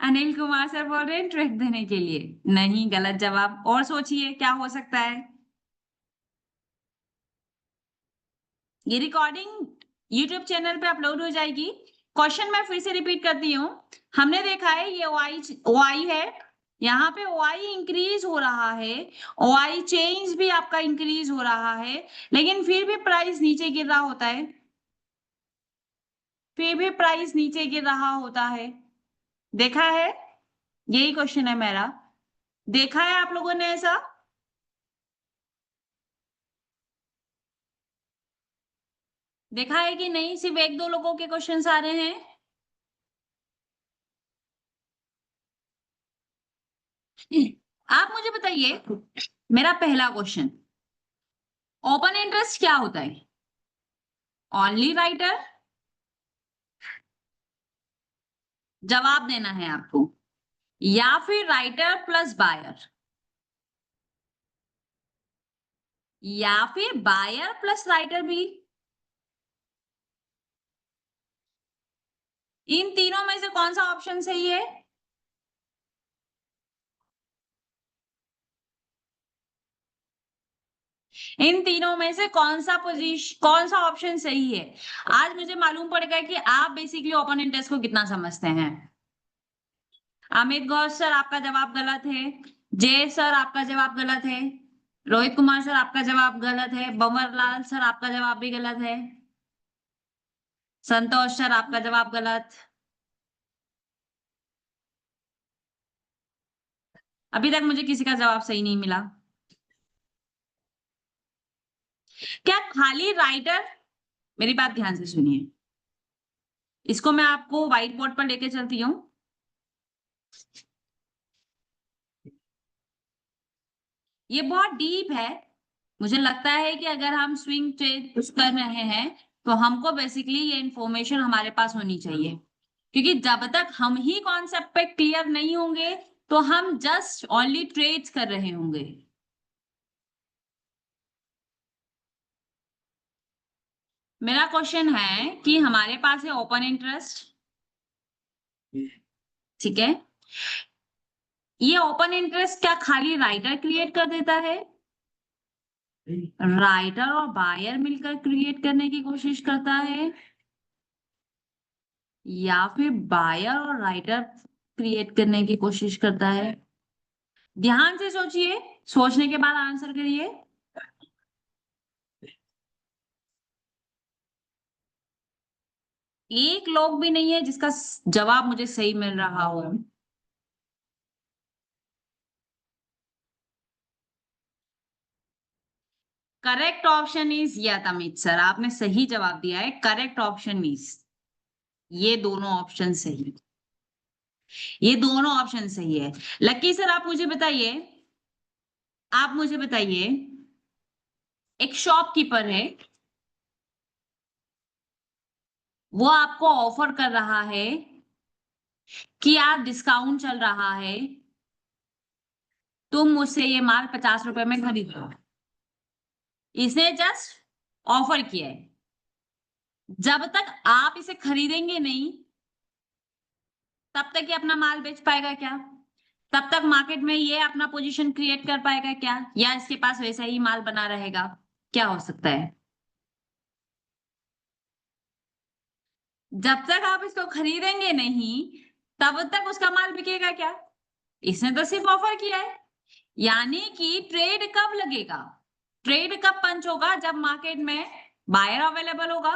Anil Kumar sir बोल रहे हैं ट्रिक देने के लिए। नहीं, गलत जवाब। और सोचिए क्या हो सकता है। ये रिकॉर्डिंग यूट्यूब चैनल पे अपलोड हो जाएगी। क्वेश्चन मैं फिर से रिपीट करती हूँ। हमने देखा है ये ओआई है, यहाँ पे ओआई इंक्रीज हो रहा है, ओआई चेंज भी आपका इंक्रीज हो रहा है, लेकिन फिर भी प्राइस नीचे गिर रहा होता है, फिर भी प्राइस नीचे गिर रहा होता है। देखा है? यही क्वेश्चन है मेरा। देखा है आप लोगों ने ऐसा? देखा है कि नहीं? सिर्फ एक दो लोगों के क्वेश्चंस आ रहे हैं। आप मुझे बताइए, मेरा पहला क्वेश्चन, ओपन इंटरेस्ट क्या होता है? Only writer? जवाब देना है आपको। या फिर राइटर प्लस बायर? या फिर बायर प्लस राइटर भी? इन तीनों में से कौन सा ऑप्शन सही है? इन तीनों में से कौन सा ऑप्शन सही है? आज मुझे मालूम पड़ेगा कि आप बेसिकली ओपन इंटरेस्ट को कितना समझते हैं। अमित घोष सर आपका जवाब गलत है। जय सर आपका जवाब गलत है। रोहित कुमार सर आपका जवाब गलत है। बंवरलाल सर आपका जवाब भी गलत है। संतोष सर आपका जवाब गलत। अभी तक मुझे किसी का जवाब सही नहीं मिला। क्या खाली राइटर, मेरी बात ध्यान से सुनिए, इसको मैं आपको व्हाइट बोर्ड पर लेके चलती हूँ। ये बहुत डीप है। मुझे लगता है कि अगर हम स्विंग ट्रेड कर रहे हैं तो हमको बेसिकली ये इंफॉर्मेशन हमारे पास होनी चाहिए, क्योंकि जब तक हम ही कॉन्सेप्ट पे क्लियर नहीं होंगे तो हम जस्ट ओनली ट्रेड्स कर रहे होंगे। मेरा क्वेश्चन है कि हमारे पास है ओपन इंटरेस्ट, ठीक है? ये ओपन इंटरेस्ट क्या खाली राइटर क्रिएट कर देता है? राइटर और बायर मिलकर क्रिएट करने की कोशिश करता है, या फिर बायर और राइटर क्रिएट करने की कोशिश करता है? ध्यान से सोचिए, सोचने के बाद आंसर करिए। एक लोग भी नहीं है जिसका जवाब मुझे सही मिल रहा हो। Correct option is yes Amit sir, आपने सही जवाब दिया है। करेक्ट ऑप्शन इज ये दोनों ऑप्शन सही, ये दोनों ऑप्शन सही है। लकी सर आप मुझे बताइए, आप मुझे बताइए, एक शॉपकीपर है, वो आपको ऑफर कर रहा है कि आप डिस्काउंट चल रहा है, तुम मुझसे ये माल 50 रुपए में खरीद लो। इसने जस्ट ऑफर किया है। जब तक आप इसे खरीदेंगे नहीं तब तक ये अपना माल बेच पाएगा क्या? तब तक मार्केट में ये अपना पोजीशन क्रिएट कर पाएगा क्या, या इसके पास वैसा ही माल बना रहेगा? क्या हो सकता है? जब तक आप इसको खरीदेंगे नहीं तब तक उसका माल बिकेगा क्या? इसने तो सिर्फ ऑफर किया है। यानी कि ट्रेड कब लगेगा? ट्रेड कब पंच होगा? जब मार्केट में बायर अवेलेबल होगा।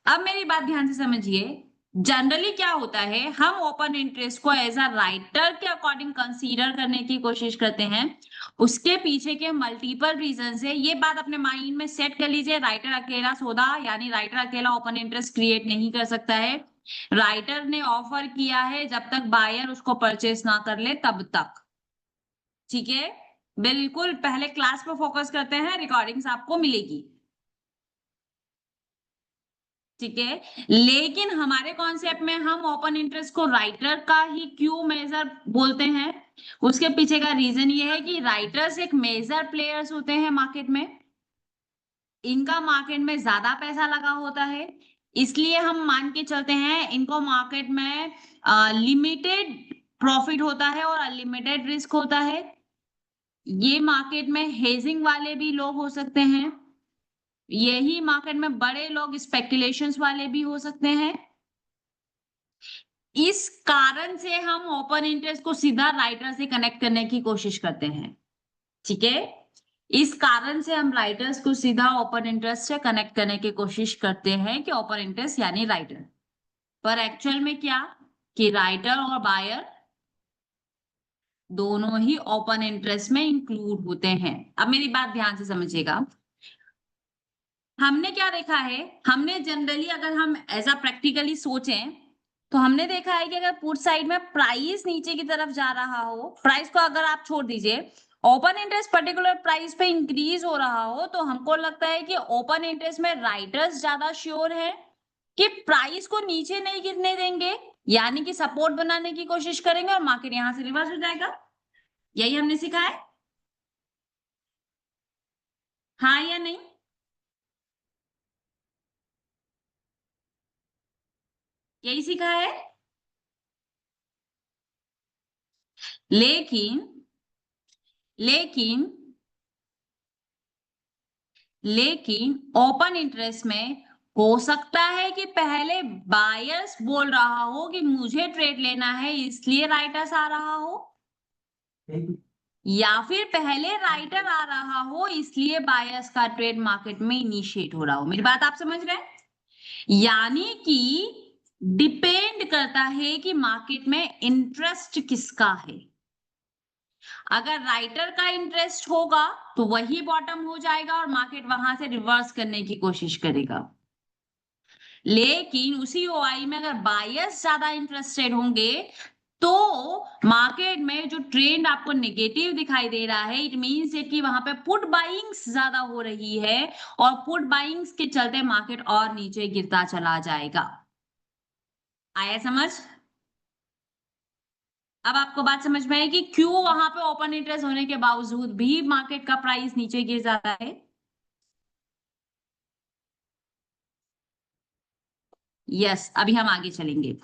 अब मेरी बात ध्यान से समझिए। जनरली क्या होता है, हम ओपन इंटरेस्ट को एज अ राइटर के अकॉर्डिंग कंसीडर करने की कोशिश करते हैं। उसके पीछे के मल्टीपल रीजन है, ये बात अपने माइंड में सेट कर लीजिए। राइटर अकेला सौदा, यानी राइटर अकेला ओपन इंटरेस्ट क्रिएट नहीं कर सकता है। राइटर ने ऑफर किया है, जब तक बायर उसको परचेस ना कर ले तब तक। ठीक है? बिल्कुल पहले क्लास पे फोकस करते हैं, रिकॉर्डिंग्स आपको मिलेगी। ठीक है? लेकिन हमारे कॉन्सेप्ट में हम ओपन इंटरेस्ट को राइटर का ही क्यों मेजर बोलते हैं? उसके पीछे का रीजन ये है कि राइटर्स एक मेजर प्लेयर्स होते हैं मार्केट में। इनका मार्केट में ज्यादा पैसा लगा होता है, इसलिए हम मान के चलते हैं इनको मार्केट में लिमिटेड प्रॉफिट होता है और अनलिमिटेड रिस्क होता है। ये मार्केट में हेजिंग वाले भी लोग हो सकते हैं। यही मार्केट में बड़े लोग स्पेकुलेशंस वाले भी हो सकते हैं। इस कारण से हम ओपन इंटरेस्ट को सीधा राइटर से कनेक्ट करने की कोशिश करते हैं। ठीक है, इस कारण से हम राइटर्स को सीधा ओपन इंटरेस्ट से कनेक्ट करने की कोशिश करते हैं कि ओपन इंटरेस्ट यानी राइटर। पर एक्चुअल में क्या कि राइटर और बायर दोनों ही ओपन इंटरेस्ट में इंक्लूड होते हैं। अब मेरी बात ध्यान से समझिएगा। हमने क्या देखा है, हमने जनरली अगर हम एज अ प्रैक्टिकली सोचें तो हमने देखा है कि अगर पुट साइड में प्राइस नीचे की तरफ जा रहा हो, प्राइस को अगर आप छोड़ दीजिए, ओपन इंटरेस्ट पर्टिकुलर प्राइस पे इंक्रीज हो रहा हो, तो हमको लगता है कि ओपन इंटरेस्ट में राइटर्स ज्यादा श्योर है कि प्राइस को नीचे नहीं गिरने देंगे, यानी कि सपोर्ट बनाने की कोशिश करेंगे और मार्केट यहां से रिवर्स हो जाएगा। यही हमने सीखा है, हाँ या नहीं? यही सीखा है। लेकिन लेकिन लेकिन ओपन इंटरेस्ट में हो सकता है कि पहले बायर्स बोल रहा हो कि मुझे ट्रेड लेना है इसलिए राइटर्स आ रहा हो, या फिर पहले राइटर आ रहा हो इसलिए बायर्स का ट्रेड मार्केट में इनिशिएट हो रहा हो। मेरी बात आप समझ रहे हैं? यानी कि डिपेंड करता है कि मार्केट में इंटरेस्ट किसका है। अगर राइटर का इंटरेस्ट होगा तो वही बॉटम हो जाएगा और मार्केट वहां से रिवर्स करने की कोशिश करेगा। लेकिन उसी ओआई में अगर बायर्स ज्यादा इंटरेस्टेड होंगे तो मार्केट में जो ट्रेंड आपको नेगेटिव दिखाई दे रहा है, इट मींस कि वहां पे पुट बाइंग्स ज्यादा हो रही है और पुट बाइंग्स के चलते मार्केट और नीचे गिरता चला जाएगा। आया समझ? अब आपको बात समझ में आई कि क्यों वहां पे ओपन इंटरेस्ट होने के बावजूद भी मार्केट का प्राइस नीचे गिर जाता है। यस, अभी हम आगे चलेंगे।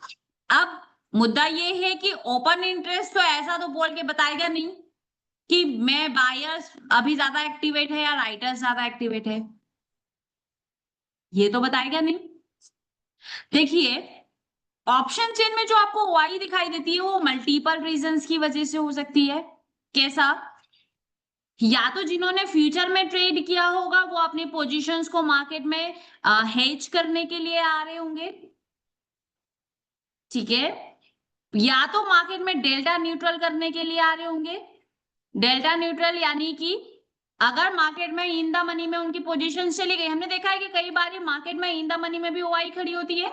अब मुद्दा ये है कि ओपन इंटरेस्ट तो ऐसा तो बोल के बताएगा नहीं कि मैं बायर्स अभी ज्यादा एक्टिवेट है या राइटर्स ज्यादा एक्टिवेट है, ये तो बताएगा नहीं। देखिए, ऑप्शन चेन में जो आपको वाई दिखाई देती है वो मल्टीपल रीजंस की वजह से हो सकती है। कैसा? या तो जिन्होंने फ्यूचर में ट्रेड किया होगा वो अपनी पोजीशंस को मार्केट में हेज करने के लिए आ रहे होंगे। ठीक है, या तो मार्केट में डेल्टा न्यूट्रल करने के लिए आ रहे होंगे। डेल्टा न्यूट्रल यानी कि अगर मार्केट में इन द मनी में उनकी पोजीशन चली गई, हमने देखा है कि कई बार मार्केट में इन द मनी में भी ओआई खड़ी होती है।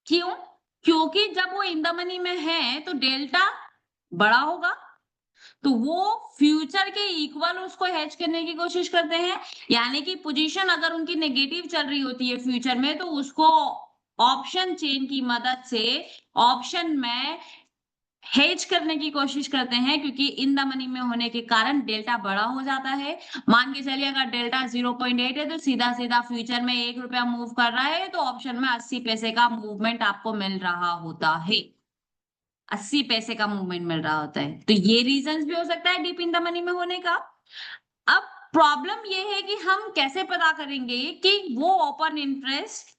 क्यों? क्योंकि जब वो इन द मनी में है तो डेल्टा बड़ा होगा, तो वो फ्यूचर के इक्वल उसको हेज करने की कोशिश करते हैं। यानी कि पोजीशन अगर उनकी नेगेटिव चल रही होती है फ्यूचर में तो उसको ऑप्शन चेन की मदद से ऑप्शन में हेज करने की कोशिश करते हैं, क्योंकि इन द मनी में होने के कारण डेल्टा बड़ा हो जाता है। मान के चलिए अगर डेल्टा 0.8 है तो सीधा सीधा फ्यूचर में 1 रुपया मूव कर रहा है तो ऑप्शन में 80 पैसे का मूवमेंट आपको मिल रहा होता है। 80 पैसे का मूवमेंट मिल रहा होता है, तो ये रीजंस भी हो सकता है डीप इन द मनी में होने का। अब प्रॉब्लम ये है कि हम कैसे पता करेंगे कि वो ओपन इंटरेस्ट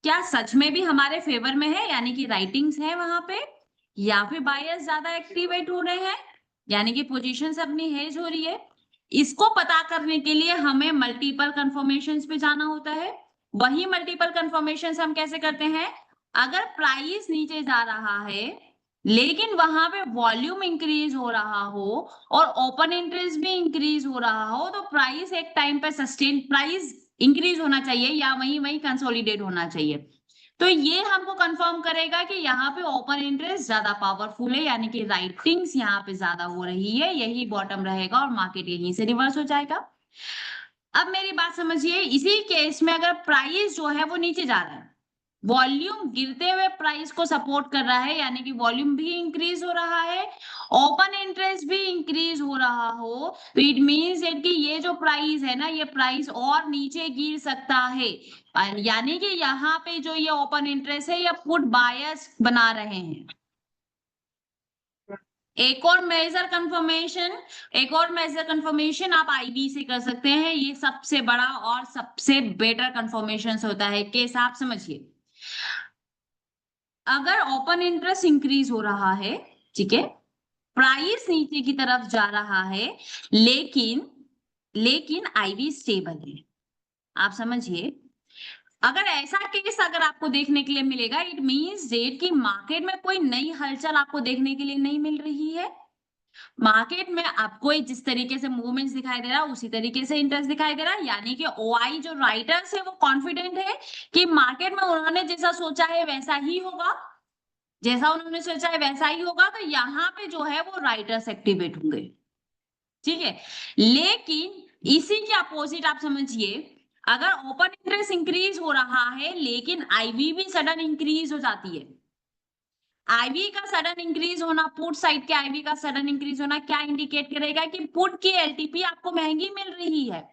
क्या सच में भी हमारे फेवर में है, यानी कि राइटिंग्स है वहां पे, या फिर बायर्स ज्यादा एक्टिवेट हो रहे हैं, यानी कि पोजीशंस अपनी हेज हो रही है। इसको पता करने के लिए हमें मल्टीपल कंफर्मेशंस पे जाना होता है। वही मल्टीपल कंफर्मेशंस हम कैसे करते हैं? अगर प्राइस नीचे जा रहा है लेकिन वहां पे वॉल्यूम इंक्रीज हो रहा हो और ओपन इंटरेस्ट भी इंक्रीज हो रहा हो तो प्राइस एक टाइम पे सस्टेन, प्राइस इंक्रीज होना चाहिए या वहीं वहीं कंसोलिडेट होना चाहिए। तो ये हमको कंफर्म करेगा कि यहाँ पे ओपन इंटरेस्ट ज्यादा पावरफुल है, यानी कि राइटिंग्स यहाँ पे ज्यादा हो रही है, यही बॉटम रहेगा और मार्केट यहीं से रिवर्स हो जाएगा। अब मेरी बात समझिए, इसी केस में अगर प्राइस जो है वो नीचे जा रहा है, वॉल्यूम गिरते हुए प्राइस को सपोर्ट कर रहा है, यानी कि वॉल्यूम भी इंक्रीज हो रहा है, ओपन इंटरेस्ट भी इंक्रीज हो रहा हो, तो इट मींस कि ये जो प्राइस है ना, ये प्राइस और नीचे गिर सकता है। यानी कि यहाँ पे जो ये ओपन इंटरेस्ट है ये पुट बायर्स बना रहे हैं। एक और मेजर कंफर्मेशन आप आईबी से कर सकते हैं। ये सबसे बड़ा और सबसे बेटर कंफर्मेशन होता है। केस आप समझिए, अगर ओपन इंटरेस्ट इंक्रीज हो रहा है, ठीक है, प्राइस नीचे की तरफ जा रहा है, लेकिन लेकिन आईबी स्टेबल है। आप समझिए, अगर ऐसा केस अगर आपको देखने के लिए मिलेगा, इट मींस डेट की मार्केट में कोई नई हलचल आपको देखने के लिए नहीं मिल रही है। मार्केट में आपको जिस तरीके से मूवमेंट्स दिखाई दे रहा है उसी तरीके से इंटरेस्ट दिखाई दे रहा है, यानी कि ओआई जो राइटर्स है वो कॉन्फिडेंट है कि मार्केट में उन्होंने जैसा सोचा है वैसा ही होगा, जैसा उन्होंने सोचा है वैसा ही होगा। तो यहाँ पे जो है वो राइटर्स एक्टिवेट होंगे, ठीक है। लेकिन इसी के अपोजिट आप समझिए, अगर ओपन इंटरेस्ट इंक्रीज हो रहा है लेकिन आईवी भी सडन इंक्रीज हो जाती है, आईवी का सडन इंक्रीज होना, पुट साइड के आईवी का सडन इंक्रीज होना क्या इंडिकेट करेगा कि पुट की एलटीपी आपको महंगी मिल रही है।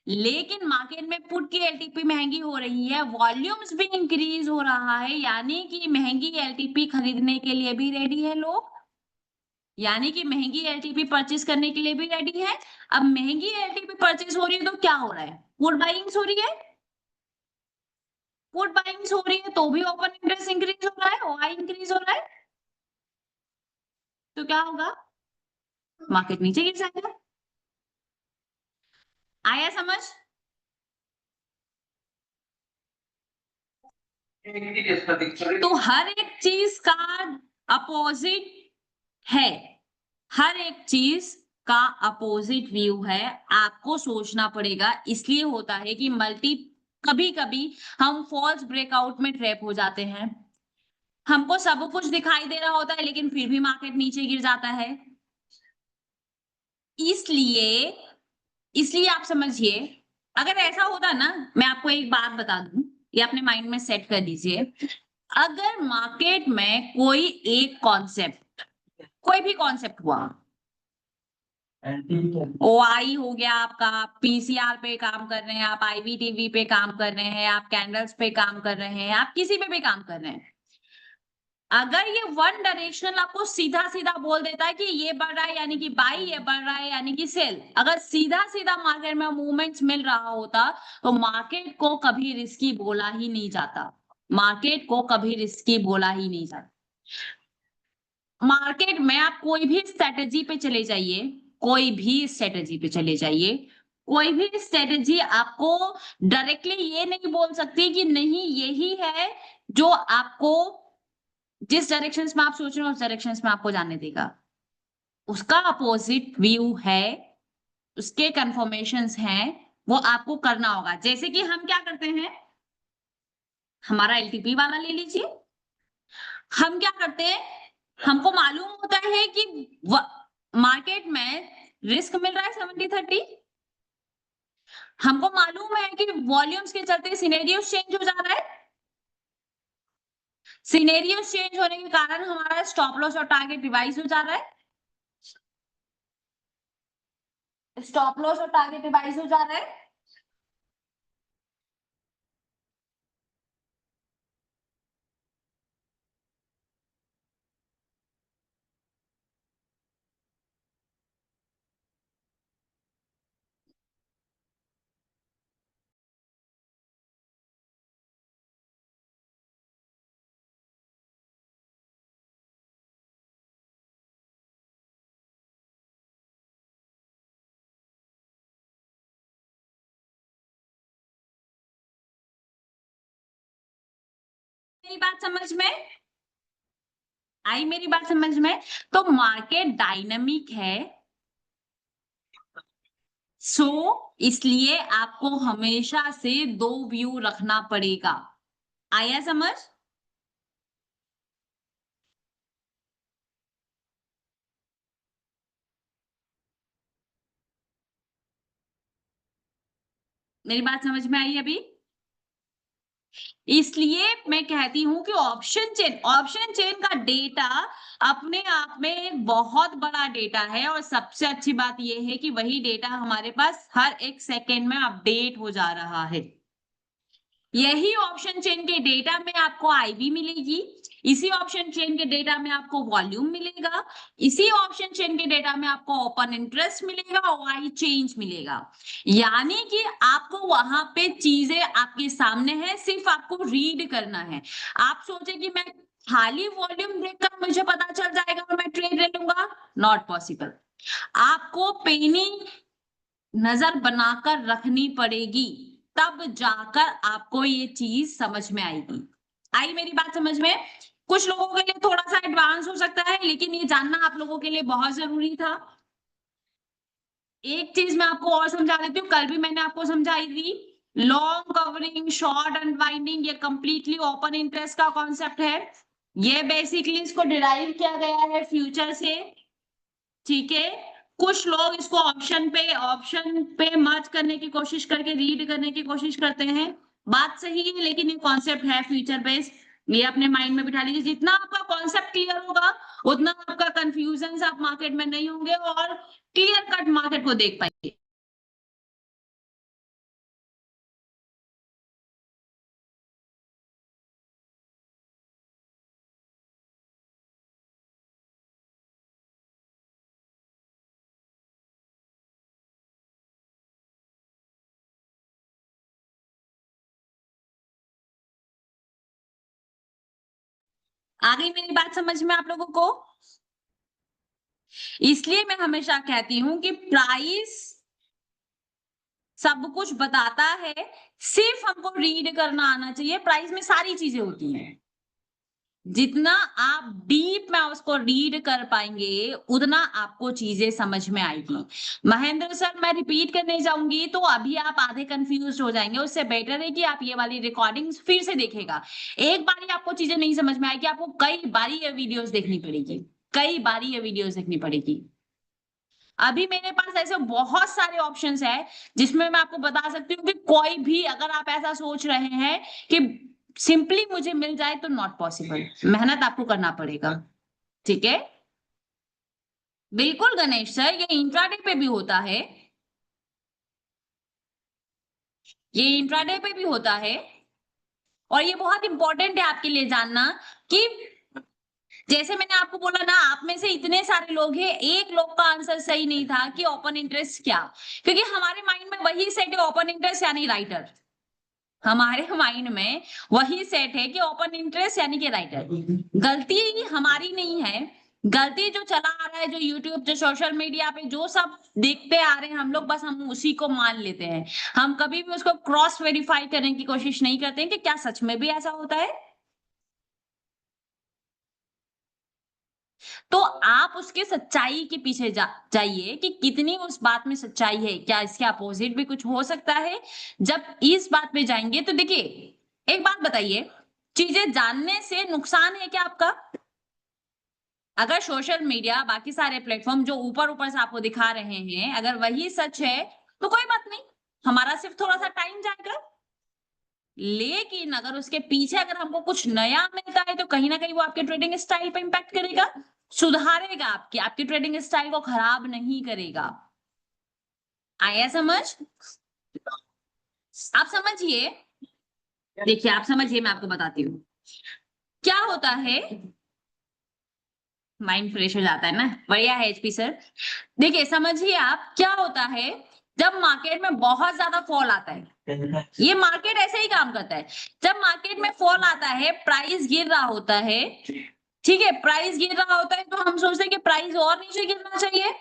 लेकिन मार्केट में पुट की एलटीपी महंगी हो रही है, वॉल्यूम्स भी इंक्रीज हो रहा है, यानी कि महंगी एलटीपी खरीदने के लिए भी रेडी है लोग, यानी कि महंगी एलटीपी परचेज करने के लिए भी रेडी है। अब महंगी एलटीपी परचेज हो रही है तो क्या हो रहा है, पुट बाइंग्स हो रही है, पुट बाइंग्स हो रही है तो भी ओपन इंटरेस्ट इंक्रीज हो रहा है, ओआई इंक्रीज हो रहा है, तो क्या होगा, मार्केट नीचे गिर जाएगा। आया समझ? तो हर एक चीज का अपोजिट है, हर एक चीज का अपोजिट व्यू है, आपको सोचना पड़ेगा। इसलिए होता है कि कभी कभी हम फॉल्स ब्रेकआउट में ट्रैप हो जाते हैं, हमको सब कुछ दिखाई दे रहा होता है लेकिन फिर भी मार्केट नीचे गिर जाता है। इसलिए इसलिए आप समझिए, अगर ऐसा होता ना, मैं आपको एक बात बता दूं, ये अपने माइंड में सेट कर दीजिए, अगर मार्केट में कोई एक कॉन्सेप्ट, कोई भी कॉन्सेप्ट हुआ, ओआई हो गया आपका, पीसीआर पे काम कर रहे हैं आप, आईवीटीवी पे काम कर रहे हैं आप, कैंडल्स पे काम कर रहे हैं आप, किसी पे भी काम कर रहे हैं, अगर ये वन डायरेक्शनल आपको सीधा सीधा बोल देता है कि ये बढ़ रहा है यानी कि बाई, ये बढ़ रहा है यानी कि सेल, अगर सीधा सीधा मार्केट में मूवमेंट्स मिल रहा होता तो मार्केट को कभी रिस्की बोला ही नहीं जाता, मार्केट को कभी रिस्की बोला ही नहीं जाता। मार्केट में आप कोई भी स्ट्रेटेजी पे चले जाइए, कोई भी स्ट्रेटेजी पे चले जाइए, कोई भी स्ट्रेटेजी आपको डायरेक्टली ये नहीं बोल सकती कि नहीं यही है जो आपको जिस डायरेक्शन में आप सोच रहे हो उस डायरेक्शन में आपको जाने देगा। उसका अपोजिट व्यू है, उसके कंफर्मेशंस हैं, वो आपको करना होगा। जैसे कि हम क्या करते हैं, हमारा एलटीपी वाला ले लीजिए, हम क्या करते हैं, हमको मालूम होता है कि मार्केट में रिस्क मिल रहा है 70-30, हमको मालूम है कि वॉल्यूम्स के चलते सिनेरियो चेंज हो जा रहा है, सिनेरियो चेंज होने के कारण हमारा स्टॉप लॉस और टारगेट रिवाइज हो जा रहा है, स्टॉप लॉस और टारगेट रिवाइज हो जा रहा है। मेरी बात समझ में आई, मेरी बात समझ में? तो मार्केट डायनामिक है, सो इसलिए आपको हमेशा से दो व्यू रखना पड़ेगा। आया समझ? मेरी बात समझ में आई अभी? इसलिए मैं कहती हूं कि ऑप्शन चेन का डेटा अपने आप में एक बहुत बड़ा डेटा है, और सबसे अच्छी बात यह है कि वही डेटा हमारे पास हर एक सेकेंड में अपडेट हो जा रहा है। यही ऑप्शन चेन के डेटा में आपको आईवी मिलेगी, इसी ऑप्शन चेन के डेटा में आपको वॉल्यूम मिलेगा, इसी ऑप्शन चेन के डेटा में आपको ओपन इंटरेस्ट मिलेगा और वाई चेंज मिलेगा। यानी कि आपको वहां पे चीजें आपके सामने है, सिर्फ आपको रीड करना है। आप सोचे कि मैं खाली वॉल्यूम देखकर मुझे पता चल जाएगा और मैं ट्रेड ले लूंगा, नॉट पॉसिबल। आपको पेनी नजर बनाकर रखनी पड़ेगी, तब जाकर आपको ये चीज समझ में आएगी। आई मेरी बात समझ में? कुछ लोगों के लिए थोड़ा सा एडवांस हो सकता है, लेकिन ये जानना आप लोगों के लिए बहुत जरूरी था। एक चीज मैं आपको और समझा देती हूँ, कल भी मैंने आपको समझाई थी। लॉन्ग कवरिंग, शॉर्ट अनवाइंडिंग, ये कंप्लीटली ओपन इंटरेस्ट का कॉन्सेप्ट है। ये बेसिकली इसको डिराइव किया गया है फ्यूचर से, ठीक है। कुछ लोग इसको ऑप्शन पे मर्ज करने की कोशिश करके रीड करने की कोशिश करते हैं। बात सही है, लेकिन ये कॉन्सेप्ट है फ्यूचर बेस्ड, ये अपने माइंड में बिठा लीजिए। जितना आपका कॉन्सेप्ट क्लियर होगा, उतना आपका कंफ्यूजन आप मार्केट में नहीं होंगे और क्लियर कट मार्केट को देख पाएंगे। आ गई मेरी बात समझ में आप लोगों को? इसलिए मैं हमेशा कहती हूं कि प्राइस सब कुछ बताता है, सिर्फ हमको रीड करना आना चाहिए। प्राइस में सारी चीजें होती हैं, जितना आप डीप में उसको रीड कर पाएंगे उतना आपको चीजें समझ में आएगी। महेंद्र सर, मैं रिपीट करने जाऊंगी तो अभी आप आधे कंफ्यूज हो जाएंगे। उससे बेटर है कि आप ये वाली रिकॉर्डिंग्स फिर से देखेगा। एक बार आपको चीजें नहीं समझ में आएगी, आपको कई बारी ये वीडियोस देखनी पड़ेगी, कई बारी ये वीडियोस देखनी पड़ेगी। अभी मेरे पास ऐसे बहुत सारे ऑप्शंस है जिसमें मैं आपको बता सकती हूँ कि कोई भी, अगर आप ऐसा सोच रहे हैं कि सिंपली मुझे मिल जाए, तो नॉट पॉसिबल। मेहनत आपको करना पड़ेगा, ठीक है। बिल्कुल गणेश सर, ये इंट्राडे पे भी होता है, ये इंट्राडे पे भी होता है। और ये बहुत इंपॉर्टेंट है आपके लिए जानना कि जैसे मैंने आपको बोला ना, आप में से इतने सारे लोग हैं, एक लोग का आंसर सही नहीं था कि ओपन इंटरेस्ट क्या, क्योंकि हमारे माइंड में वही सेट है, ओपन इंटरेस्ट यानी राइटर। हमारे माइंड में वही सेट है कि ओपन इंटरेस्ट यानी कि राइटर। गलती हमारी नहीं है, गलती जो चला आ रहा है, जो यूट्यूब, जो सोशल मीडिया पे जो सब देखते आ रहे हैं हम लोग, बस हम उसी को मान लेते हैं। हम कभी भी उसको क्रॉस वेरीफाई करने की कोशिश नहीं करते हैं कि क्या सच में भी ऐसा होता है। तो आप उसके सच्चाई के पीछे जाइए कि कितनी उस बात में सच्चाई है, क्या इसके अपोजिट भी कुछ हो सकता है। जब इस बात पे जाएंगे तो देखिए, एक बात बताइए, चीजें जानने से नुकसान है क्या आपका? अगर सोशल मीडिया, बाकी सारे प्लेटफॉर्म जो ऊपर ऊपर से आपको दिखा रहे हैं, अगर वही सच है तो कोई बात नहीं, हमारा सिर्फ थोड़ा सा टाइम जाएगा। लेकिन अगर उसके पीछे अगर हमको कुछ नया मिलता है, तो कहीं ना कहीं वो आपके ट्रेडिंग स्टाइल पे इंपैक्ट करेगा, सुधारेगा, आपकी ट्रेडिंग स्टाइल को खराब नहीं करेगा। आया समझ? आप समझिए, देखिए आप समझिए, मैं आपको बताती हूँ क्या होता है। माइंड फ्रेश हो जाता है ना, बढ़िया है एचपी सर। देखिए समझिए आप, क्या होता है जब मार्केट में बहुत ज्यादा फॉल आता है, ये मार्केट ऐसे ही काम करता है। जब मार्केट में फॉल आता है, प्राइस गिर रहा होता है, ठीक है, प्राइस गिर रहा होता है, तो हम सोचते हैं कि प्राइस और नीचे गिरना चाहिए।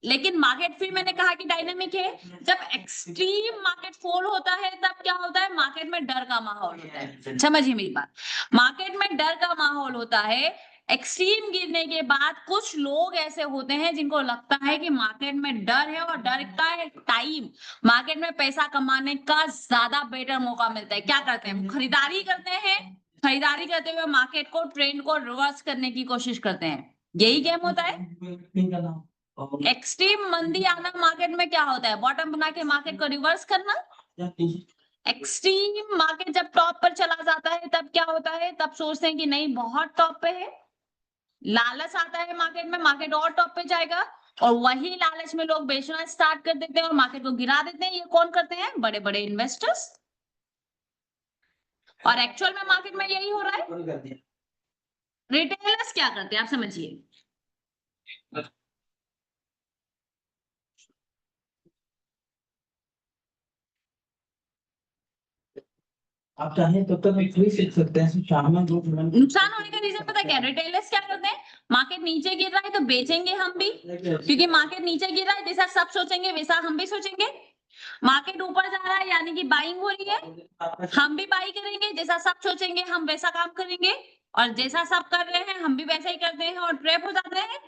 लेकिन मार्केट, फिर मैंने कहा कि डायनामिक है। जब एक्सट्रीम मार्केट फॉल होता है, तब क्या होता है, मार्केट में डर का माहौल होता है। समझिए मेरी बात, मार्केट में डर का माहौल होता है। एक्सट्रीम गिरने के बाद कुछ लोग ऐसे होते हैं जिनको लगता है कि मार्केट में डर है और डर का टाइम मार्केट में पैसा कमाने का ज्यादा बेटर मौका मिलता है। क्या करते हैं, खरीदारी करते हैं, खरीदारी करते हुए मार्केट को, ट्रेंड को रिवर्स करने की कोशिश करते हैं। यही गेम होता है। एक्सट्रीम मंदी आना मार्केट में क्या होता है, बॉटम बना के मार्केट को रिवर्स करना। एक्सट्रीम मार्केट जब टॉप पर चला जाता है, तब क्या होता है, तब सोचते हैं कि नहीं बहुत टॉप पे है, लालच आता है मार्केट में, मार्केट और टॉप पे जाएगा, और वही लालच में लोग बेचना स्टार्ट कर देते हैं और मार्केट को गिरा देते हैं। ये कौन करते हैं, बड़े बड़े इन्वेस्टर्स। और एक्चुअल में मार्केट में यही हो रहा है। रिटेलर्स क्या करते हैं आप समझिए, आप चाहें तो फ्री सीख सकते हैं शाम में नुकसान होने का रीजन पता क्या, रिटेलर्स क्या करते हैं, मार्केट नीचे गिर रहा है तो बेचेंगे हम भी, क्योंकि मार्केट नीचे गिर रहा है जैसा सब सोचेंगे वैसा हम भी सोचेंगे। मार्केट ऊपर जा रहा है यानी कि बाइंग हो रही है, हम भी बाई करेंगे, जैसा सब सोचेंगे हम वैसा काम करेंगे, और जैसा सब कर रहे हैं हम भी वैसा ही करते हैं और ट्रैप हो जाते हैं।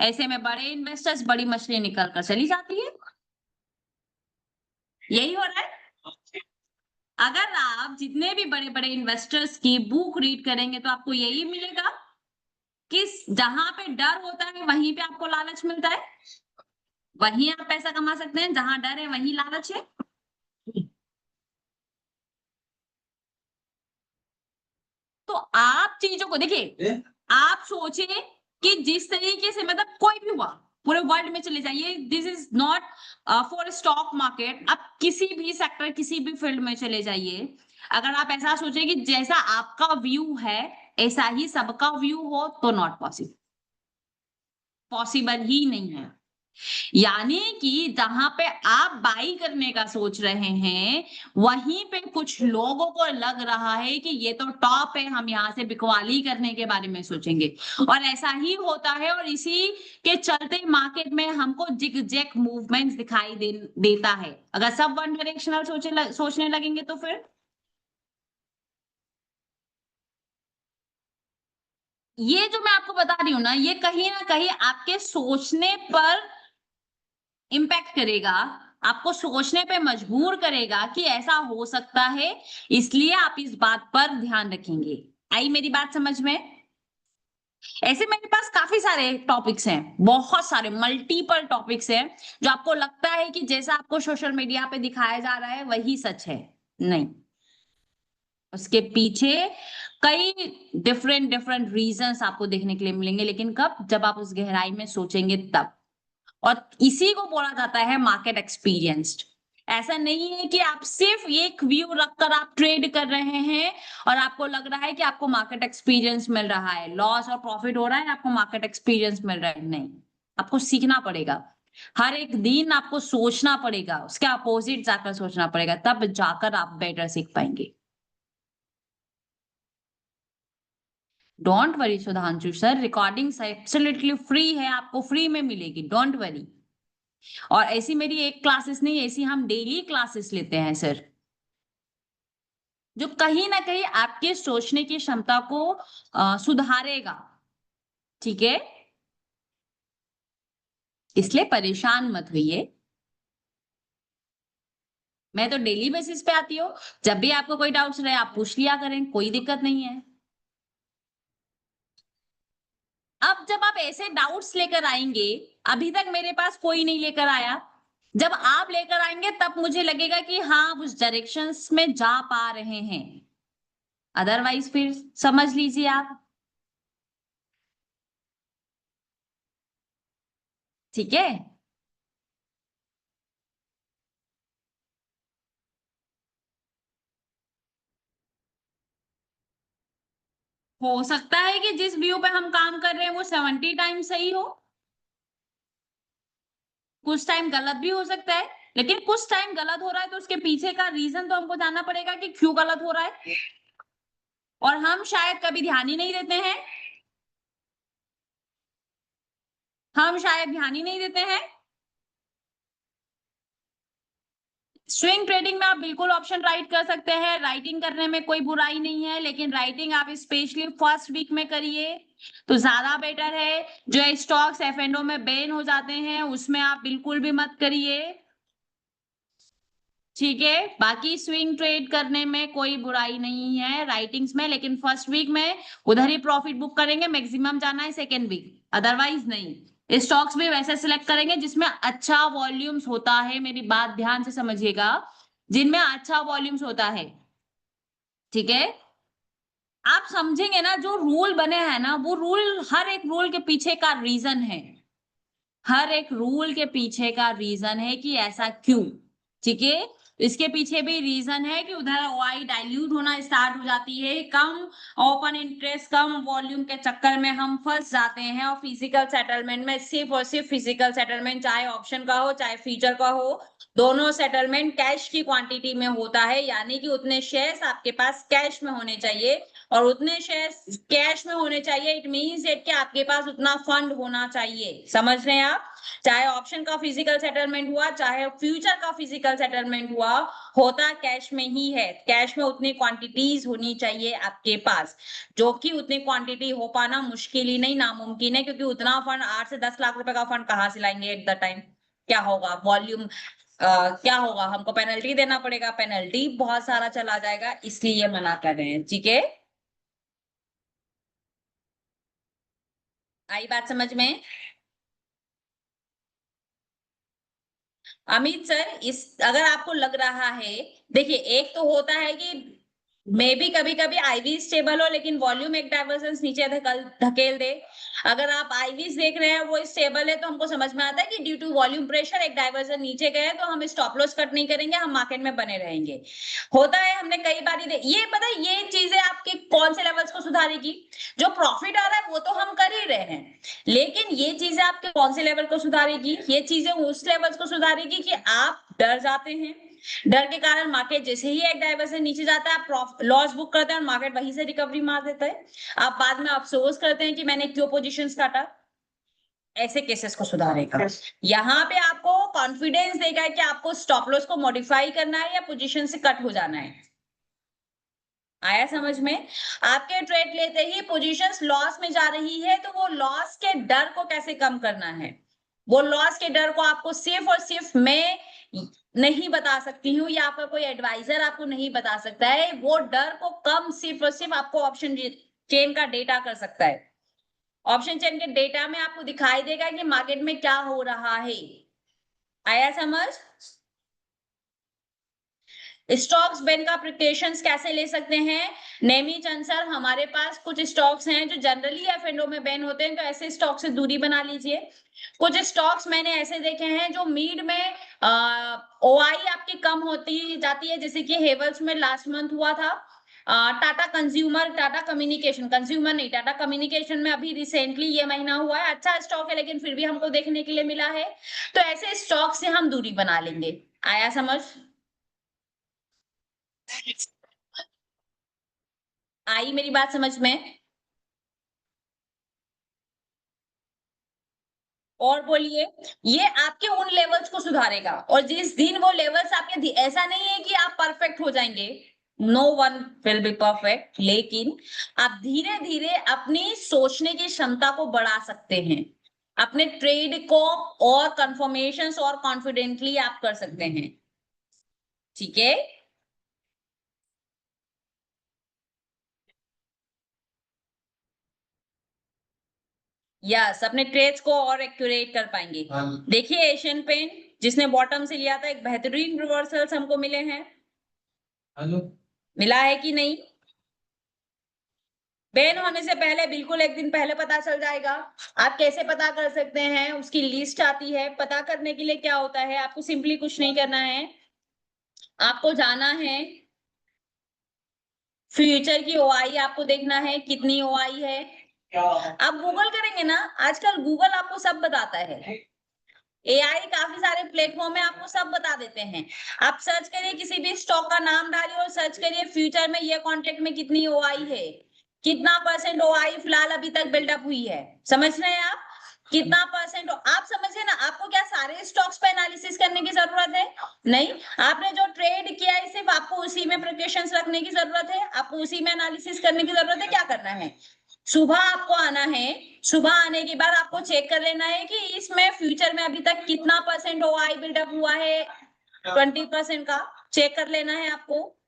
ऐसे में बड़े इन्वेस्टर्स बड़ी मछली निकल कर चली जाती है, यही हो रहा है। अगर आप जितने भी बड़े बड़े इन्वेस्टर्स की बुक रीड करेंगे तो आपको यही मिलेगा कि जहां पे डर होता है वहीं पे आपको लालच मिलता है, वहीं आप पैसा कमा सकते हैं, जहां डर है वहीं लालच है। तो आप चीजों को देखिए, आप सोचे कि जिस तरीके से मतलब कोई भी हुआ पूरे वर्ल्ड में चले जाइए, this is not for stock market, आप किसी भी सेक्टर किसी भी फील्ड में चले जाइए, अगर आप ऐसा सोचे कि जैसा आपका व्यू है ऐसा ही सबका व्यू हो तो नॉट पॉसिबल, पॉसिबल ही नहीं है। यानी कि जहां पे आप बाई करने का सोच रहे हैं वहीं पे कुछ लोगों को लग रहा है कि ये तो टॉप है, हम यहाँ से बिकवाली करने के बारे में सोचेंगे, और ऐसा ही होता है, और इसी के चलते मार्केट में हमको जिग जैग मूवमेंट्स दिखाई देता है। अगर सब वन डायरेक्शनल सोचने लगेंगे तो फिर ये जो मैं आपको बता रही हूँ ना, ये कहीं ना कहीं आपके सोचने पर इम्पैक्ट करेगा, आपको सोचने पे मजबूर करेगा कि ऐसा हो सकता है, इसलिए आप इस बात पर ध्यान रखेंगे। आई मेरी बात समझ में? ऐसे मेरे पास काफी सारे टॉपिक्स हैं, बहुत सारे मल्टीपल टॉपिक्स हैं, जो आपको लगता है कि जैसा आपको सोशल मीडिया पे दिखाया जा रहा है वही सच है, नहीं, उसके पीछे कई डिफरेंट डिफरेंट रीजंस आपको देखने के लिए मिलेंगे, लेकिन कब, जब आप उस गहराई में सोचेंगे तब। और इसी को बोला जाता है मार्केट एक्सपीरियंस्ड। ऐसा नहीं है कि आप सिर्फ एक व्यू रखकर आप ट्रेड कर रहे हैं और आपको लग रहा है कि आपको मार्केट एक्सपीरियंस मिल रहा है, लॉस और प्रॉफिट हो रहा है, आपको मार्केट एक्सपीरियंस मिल रहा है, नहीं, आपको सीखना पड़ेगा। हर एक दिन आपको सोचना पड़ेगा, उसके अपोजिट जाकर सोचना पड़ेगा, तब जाकर आप बेटर सीख पाएंगे। Don't worry Sudhanshu sir, recording absolutely free है, आपको फ्री में मिलेगी, डोंट वरी। और ऐसी मेरी एक क्लासेस नहीं, ऐसी हम डेली क्लासेस लेते हैं सर, जो कहीं ना कहीं आपके सोचने की क्षमता को सुधारेगा, ठीक है, इसलिए परेशान मत होइए। मैं तो डेली बेसिस पे आती हूँ, जब भी आपको कोई डाउट्स रहे आप पूछ लिया करें, कोई दिक्कत नहीं है। अब जब आप ऐसे डाउट्स लेकर आएंगे, अभी तक मेरे पास कोई नहीं लेकर आया, जब आप लेकर आएंगे तब मुझे लगेगा कि हाँ उस डायरेक्शंस में जा पा रहे हैं, अदरवाइज फिर समझ लीजिए आप, ठीक है। हो सकता है कि जिस व्यू पे हम काम कर रहे हैं वो 70 टाइम सही हो, कुछ टाइम गलत भी हो सकता है, लेकिन कुछ टाइम गलत हो रहा है तो उसके पीछे का रीजन तो हमको जानना पड़ेगा कि क्यों गलत हो रहा है, और हम शायद कभी ध्यान ही नहीं देते हैं, हम शायद ध्यान ही नहीं देते हैं। स्विंग ट्रेडिंग में आप बिल्कुल ऑप्शन राइट कर सकते हैं, राइटिंग करने में कोई बुराई नहीं है, लेकिन राइटिंग आप स्पेशली फर्स्ट वीक में करिए तो ज्यादा बेटर है। जो स्टॉक्स एफ एंड ओ में बैन हो जाते हैं उसमें आप बिल्कुल भी मत करिए, ठीक है। बाकी स्विंग ट्रेड करने में कोई बुराई नहीं है राइटिंग्स में, लेकिन फर्स्ट वीक में उधर ही प्रॉफिट बुक करेंगे, मैक्सिमम जाना है सेकेंड वीक, अदरवाइज नहीं। स्टॉक्स भी वैसे सिलेक्ट करेंगे जिसमें अच्छा वॉल्यूम्स होता है, मेरी बात ध्यान से समझिएगा, जिनमें अच्छा वॉल्यूम्स होता है, ठीक है। आप समझेंगे ना, जो रूल बने हैं ना वो रूल, हर एक रूल के पीछे का रीजन है, हर एक रूल के पीछे का रीजन है कि ऐसा क्यों, ठीक है। इसके पीछे भी रीजन है कि उधर ओआई डाइल्यूट होना स्टार्ट हो जाती है, कम ओपन इंटरेस्ट कम वॉल्यूम के चक्कर में हम फंस जाते हैं, और फिजिकल सेटलमेंट में सिर्फ और सिर्फ फिजिकल सेटलमेंट, चाहे ऑप्शन का हो चाहे फ्यूचर का हो, दोनों सेटलमेंट कैश की क्वांटिटी में होता है। यानी कि उतने शेयर्स आपके पास कैश में होने चाहिए, और उतने शेयर्स कैश में होने चाहिए, इट मींस दैट कि आपके पास उतना फंड होना चाहिए। समझ रहे हैं आप? चाहे ऑप्शन का फिजिकल सेटलमेंट हुआ चाहे फ्यूचर का फिजिकल सेटलमेंट हुआ, होता कैश में ही है। कैश में उतनी क्वांटिटीज होनी चाहिए आपके पास, जो कि उतनी क्वांटिटी हो पाना मुश्किल ही नहीं नामुमकिन है, क्योंकि उतना फंड 8 से 10 लाख रुपए का फंड कहाँ से लाएंगे एट द टाइम? क्या होगा वॉल्यूम, क्या होगा, हमको पेनल्टी देना पड़ेगा, पेनल्टी बहुत सारा चला जाएगा, इसलिए ये मना कर रहे हैं। ठीक है, आई बात समझ में? अमित सर, इस अगर आपको लग रहा है, देखिए एक तो होता है कि मे भी कभी कभी आईवी स्टेबल हो लेकिन वॉल्यूम एक डाइवर्जेंस नीचे धकेल दे। अगर आप आईवीज देख रहे हैं वो स्टेबल है, तो हमको समझ में आता है कि ड्यू टू वॉल्यूम प्रेशर एक डाइवर्जन नीचे गए, तो हम स्टॉप लॉस कट नहीं करेंगे, हम मार्केट में बने रहेंगे। होता है, हमने कई बार ये पता है, ये चीजें आपके कौन से लेवल्स को सुधारेगी? जो प्रॉफिट आ रहा है वो तो हम कर ही रहे हैं, लेकिन ये चीजें आपके कौन से लेवल को सुधारेगी? ये चीजें उस लेवल्स को सुधारेगी कि आप डर जाते हैं, डर के कारण मार्केट जैसे ही एक डाइवर्सन नीचे जाता है आप लॉस बुक करते हैं और मार्केट वहीं से रिकवरी मार देता है। आप बाद में अफसोस करते हैं कि मैंने क्यों पोजीशंस काटा। ऐसे केसेस को सुधारेगा। यहाँ पे आपको कॉन्फिडेंस देगा कि आपको स्टॉप लॉस को मॉडिफाई करना है या पोजीशन से कट हो जाना है। आया समझ में? आपके ट्रेड लेते ही पोजीशंस लॉस में जा रही है, तो वो लॉस के डर को कैसे कम करना है, वो लॉस के डर को आपको सिर्फ और सिर्फ मैं नहीं बता सकती हूँ, या आपका कोई एडवाइजर आपको नहीं बता सकता है। वो डर को कम सिर्फ और सिर्फ आपको ऑप्शन चेन का डेटा कर सकता है। ऑप्शन चेन के डेटा में आपको दिखाई देगा कि मार्केट में क्या हो रहा है। आया समझ? स्टॉक्स बैन का प्रिकॉशंस कैसे ले सकते हैं? नेमी चंद सर, हमारे पास कुछ स्टॉक्स हैं जो जनरली एफ&ओ में बैन होते हैं, तो ऐसे स्टॉक से दूरी बना लीजिए। कुछ स्टॉक्स मैंने ऐसे देखे हैं जो मीड में ओआई आपकी कम होती जाती है, जैसे कि हेवल्स में लास्ट मंथ हुआ था। Tata consumer, Tata communication, consumer नहीं टाटा कम्युनिकेशन में अभी रिसेंटली ये महीना हुआ है। अच्छा स्टॉक है लेकिन फिर भी हमको देखने के लिए मिला है, तो ऐसे स्टॉक से हम दूरी बना लेंगे। आया समझ? आई मेरी बात समझ में? और बोलिए। ये आपके उन लेवल्स को सुधारेगा, और जिस दिन वो लेवल्स आपके ऐसा नहीं है कि आप परफेक्ट हो जाएंगे, no one will be perfect, लेकिन आप धीरे धीरे अपनी सोचने की क्षमता को बढ़ा सकते हैं, अपने ट्रेड को और कंफर्मेशंस और कॉन्फिडेंटली आप कर सकते हैं। ठीक है, यस, अपने ट्रेड्स को और एक्यूरेट कर पाएंगे। देखिए एशियन पेंट जिसने बॉटम से लिया था, एक बेहतरीन रिवर्सल्स हमको मिले हैं। हेलो। मिला है कि नहीं? बैन होने से पहले, बिल्कुल एक दिन पहले पता चल जाएगा। आप कैसे पता कर सकते हैं? उसकी लिस्ट आती है। पता करने के लिए क्या होता है, आपको सिंपली कुछ नहीं करना है, आपको जाना है फ्यूचर की ओआई, आपको देखना है कितनी ओआई है। आप गूगल करेंगे ना, आजकल गूगल आपको सब बताता है, एआई काफी सारे प्लेटफॉर्म है, आपको सब बता देते हैं। आप सर्च करिए, किसी भी स्टॉक का नाम डालिए और सर्च करिए फ्यूचर में ये कॉन्ट्रैक्ट में कितनी ओआई है, कितना परसेंट ओआई फिलहाल अभी तक बिल्डअप हुई है। समझ रहे हैं आप? कितना परसेंट आप समझिए ना। आपको क्या सारे स्टॉक्स पे एनालिसिस करने की जरूरत है? नहीं। आपने जो ट्रेड किया है सिर्फ आपको उसी में प्रिकॉशंस रखने की जरूरत है, आपको उसी में एनालिसिस करने की जरूरत है। क्या करना है, सुबह आपको आना है, सुबह आने के बाद आपको चेक कर लेना है कि इसमें फ्यूचर में अभी तक कितना परसेंट ओआई बिल्डअप हुआ है, 20% का चेक कर लेना है आपको।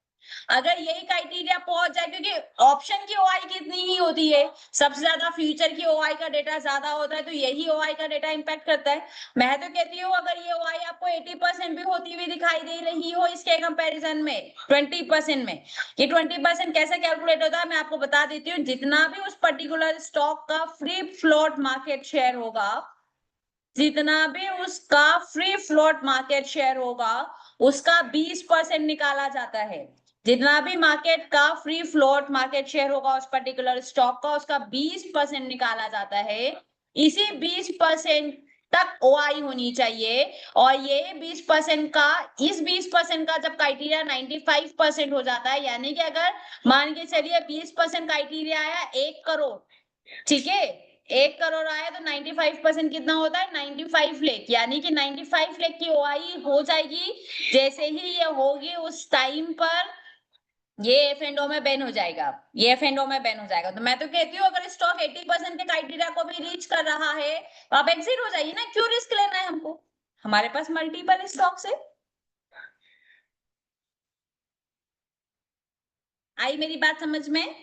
अगर यही क्राइटेरिया पहुंच जाए, क्योंकि ऑप्शन की ओआई कितनी ही होती है, सबसे ज्यादा फ्यूचर की ओआई का डेटा ज्यादा होता है, तो यही ओआई का डेटा इंपैक्ट करता है। मैं तो कहती हूँ अगर ये ओआई आपको 80% भी होती हुई दिखाई दे रही हो इसके कंपैरिजन में 20% में, ये 20% कैसे कैलकुलेट होता है मैं आपको बता देती हूँ। जितना भी उस पर्टिकुलर स्टॉक का फ्री फ्लोट मार्केट शेयर होगा, जितना भी उसका फ्री फ्लोट मार्केट शेयर होगा, उसका 20% निकाला जाता है। जितना भी मार्केट का फ्री फ्लोट मार्केट शेयर होगा उस पर्टिकुलर स्टॉक का, उसका 20% निकाला जाता है। इसी 20% तक ओआई होनी चाहिए, और ये 20% का, इस 20% का जब क्राइटेरिया 95% हो जाता है, यानी कि अगर मान के चलिए 20% क्राइटेरिया आया 1 करोड़, ठीक है, 1 करोड़ आया तो 95% कितना होता है, 95 लाख, यानी कि 95 लाख की ओआई हो जाएगी। जैसे ही ये होगी उस टाइम पर ये एफ एंड ओ में बैन हो जाएगा, ये एफ एंड ओ में बैन हो जाएगा। तो मैं तो कहती हूँ अगर स्टॉक 80% के क्राइटेरिया को भी रीच कर रहा है तो आप एग्जिट हो जाइए ना, क्यों रिस्क लेना है हमको, हमारे पास मल्टीपल स्टॉक्स है। आई मेरी बात समझ में?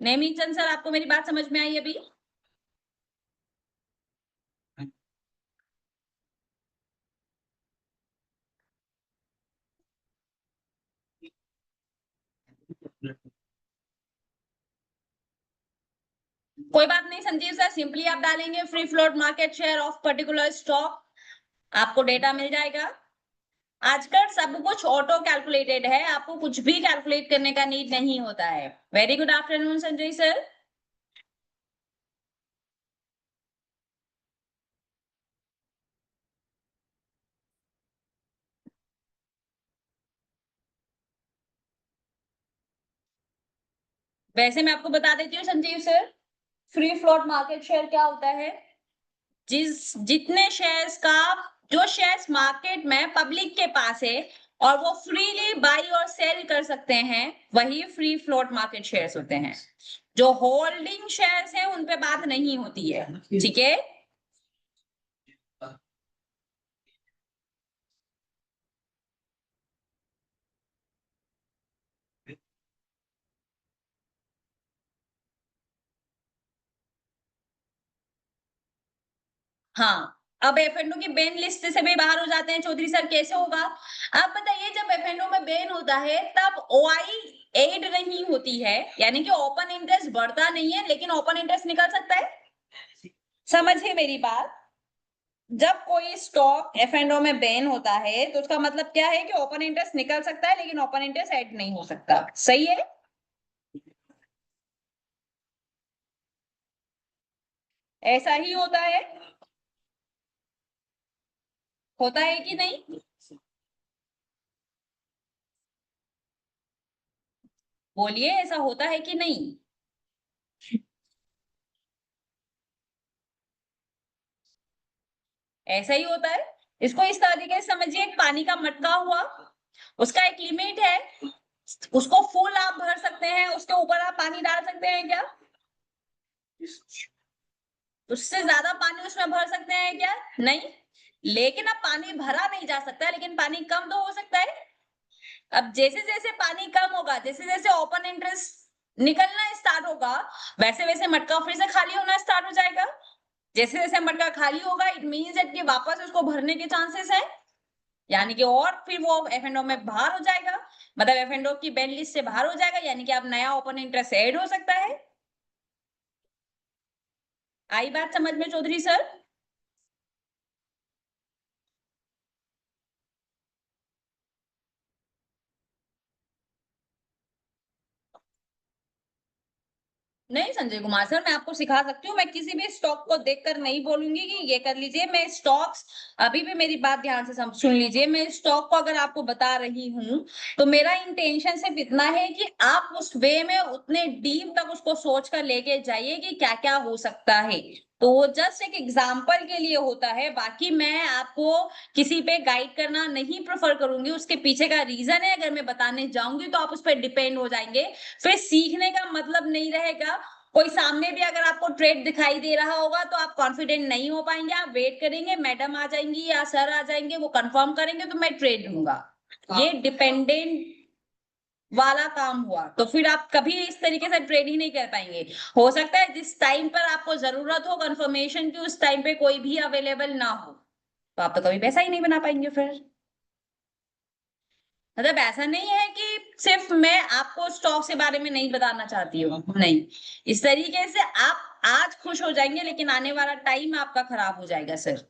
नेमीचंद सर, आपको मेरी बात समझ में आई अभी? कोई बात नहीं संजीव सर, सिंपली आप डालेंगे free float market share of particular stock, आपको डेटा मिल जाएगा। आजकल सब कुछ ऑटो कैलकुलेटेड है, आपको कुछ भी कैलकुलेट करने का नीड नहीं होता है। Very good afternoon Sanjay sir. वैसे मैं आपको बता देती हूँ Sanjeev sir, free float market share क्या होता है, जितने शेयर्स का, जो शेयर्स मार्केट में पब्लिक के पास है और वो फ्रीली बाई और सेल कर सकते हैं, वही फ्री फ्लोट मार्केट शेयर्स होते हैं। जो होल्डिंग शेयर्स हैं उन पे बात नहीं होती है, ठीक है। हाँ, अब एफएनओ की बैन लिस्ट से भी बाहर हो जाते हैं चौधरी सर, कैसे होगा? आप बताइए, जब एफएनओ में बैन होता है तब ओआई एड नहीं होती है, यानी कि ओपन इंटरेस्ट बढ़ता नहीं है, लेकिन ओपन इंटरेस्ट निकल सकता है। समझिए मेरी बात, जब कोई स्टॉक एफएनओ में बैन होता है तो उसका मतलब क्या है कि ओपन इंटरेस्ट निकल सकता है, लेकिन ओपन इंटरेस्ट ऐड नहीं हो सकता, सही है? ऐसा ही होता है कि नहीं? बोलिए, ऐसा होता है कि नहीं? ऐसा ही होता है। इसको इस तरीके से समझिए, एक पानी का मटका हुआ, उसका एक लिमिट है, उसको फुल आप भर सकते हैं, उसके ऊपर आप पानी डाल सकते हैं क्या? उससे ज्यादा पानी उसमें भर सकते हैं क्या? नहीं। लेकिन अब पानी भरा नहीं जा सकता, लेकिन पानी कम तो हो सकता है। अब जैसे जैसे पानी कम होगा, जैसे जैसे ओपन इंटरेस्ट निकलना स्टार्ट होगा, वैसे वैसे मटका फिर से खाली होना स्टार्ट हो जाएगा। जैसे जैसे मटका खाली होगा, इट मीन्स दैट कि वापस उसको भरने के चांसेस है, यानी कि और फिर वो एफ एंड ओ में बाहर हो जाएगा, मतलब एफ एंड ओ की बैन लिस्ट से बाहर हो जाएगा, यानी कि अब नया ओपन इंटरेस्ट ऐड हो सकता है। आई बात समझ में चौधरी सर? नहीं संजय कुमार सर, मैं आपको सिखा सकती हूँ, मैं किसी भी स्टॉक को देखकर नहीं बोलूंगी कि ये कर लीजिए। मैं स्टॉक्स, अभी भी मेरी बात ध्यान से सुन लीजिए, मैं स्टॉक को अगर आपको बता रही हूँ तो मेरा इंटेंशन सिर्फ इतना है कि आप उस वे में उतने डीप तक उसको सोच कर लेके जाइए कि क्या क्या हो सकता है। तो वो जस्ट एक एग्जाम्पल के लिए होता है, बाकी मैं आपको किसी पे गाइड करना नहीं प्रेफर करूंगी। उसके पीछे का रीजन है, अगर मैं बताने जाऊंगी तो आप उस पर डिपेंड हो जाएंगे, फिर सीखने का मतलब नहीं रहेगा। कोई सामने भी अगर आपको ट्रेड दिखाई दे रहा होगा तो आप कॉन्फिडेंट नहीं हो पाएंगे, आप वेट करेंगे, मैडम आ जाएंगी या सर आ जाएंगे, वो कंफर्म करेंगे तो मैं ट्रेड लूंगा। ये डिपेंडेंट वाला काम हुआ, तो फिर आप कभी इस तरीके से ट्रेड ही नहीं कर पाएंगे। हो सकता है जिस टाइम पर आपको जरूरत हो कंफर्मेशन की, उस टाइम पे कोई भी अवेलेबल ना हो, तो आप तो कभी पैसा ही नहीं बना पाएंगे फिर। मतलब ऐसा नहीं है कि सिर्फ मैं आपको स्टॉक के बारे में नहीं बताना चाहती हूँ, नहीं, इस तरीके से आप आज खुश हो जाएंगे लेकिन आने वाला टाइम आपका खराब हो जाएगा सर।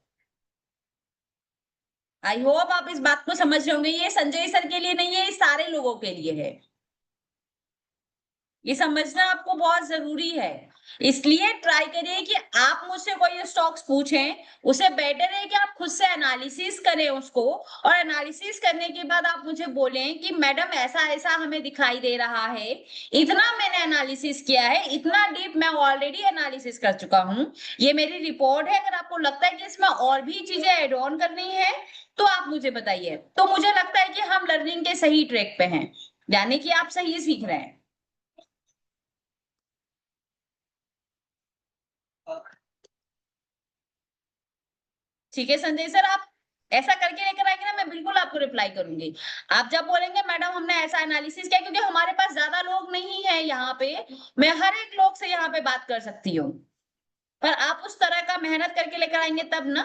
आई होप आप इस बात को समझ रहे होंगे, ये संजय सर के लिए नहीं है, ये सारे लोगों के लिए है। ये समझना आपको बहुत जरूरी है। इसलिए ट्राई करिए कि आप मुझसे कोई स्टॉक्स पूछें, उसे बेटर है कि आप खुद से एनालिसिस करें उसको, और एनालिसिस करने के बाद आप मुझे बोलें कि मैडम ऐसा ऐसा हमें दिखाई दे रहा है, इतना मैंने एनालिसिस किया है, इतना डीप मैं ऑलरेडी एनालिसिस कर चुका हूं, ये मेरी रिपोर्ट है, अगर आपको लगता है कि इसमें और भी चीजें एड ऑन करनी है तो आप मुझे बताइए। तो मुझे लगता है कि हम लर्निंग के सही ट्रैक पे हैं, यानी कि आप सही सीख रहे हैं। ठीक है संजय सर, आप ऐसा करके लेकर आएंगे ना, मैं बिल्कुल आपको रिप्लाई करूंगी। आप जब बोलेंगे मैडम हमने ऐसा एनालिसिस किया, क्योंकि हमारे पास ज्यादा लोग नहीं है यहाँ पे, मैं हर एक लोग से यहाँ पे बात कर सकती हूँ, पर आप उस तरह का मेहनत करके लेकर आएंगे तब ना।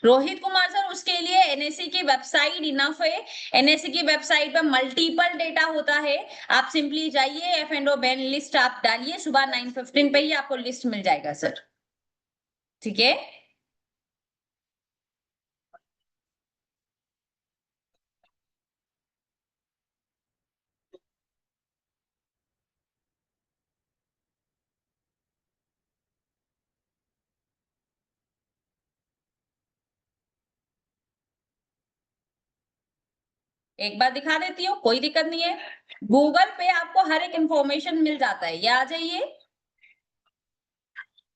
रोहित कुमार सर, उसके लिए एनएससी की वेबसाइट इनफ है। एनएससी की वेबसाइट पे मल्टीपल डेटा होता है, आप सिंपली जाइए F&O बैन लिस्ट आप डालिए, सुबह 9:15 पे ही आपको लिस्ट मिल जाएगा सर। ठीक है, एक बार दिखा देती हूँ, कोई दिक्कत नहीं है। गूगल पे आपको हर एक इंफॉर्मेशन मिल जाता है, ये आ जाइए,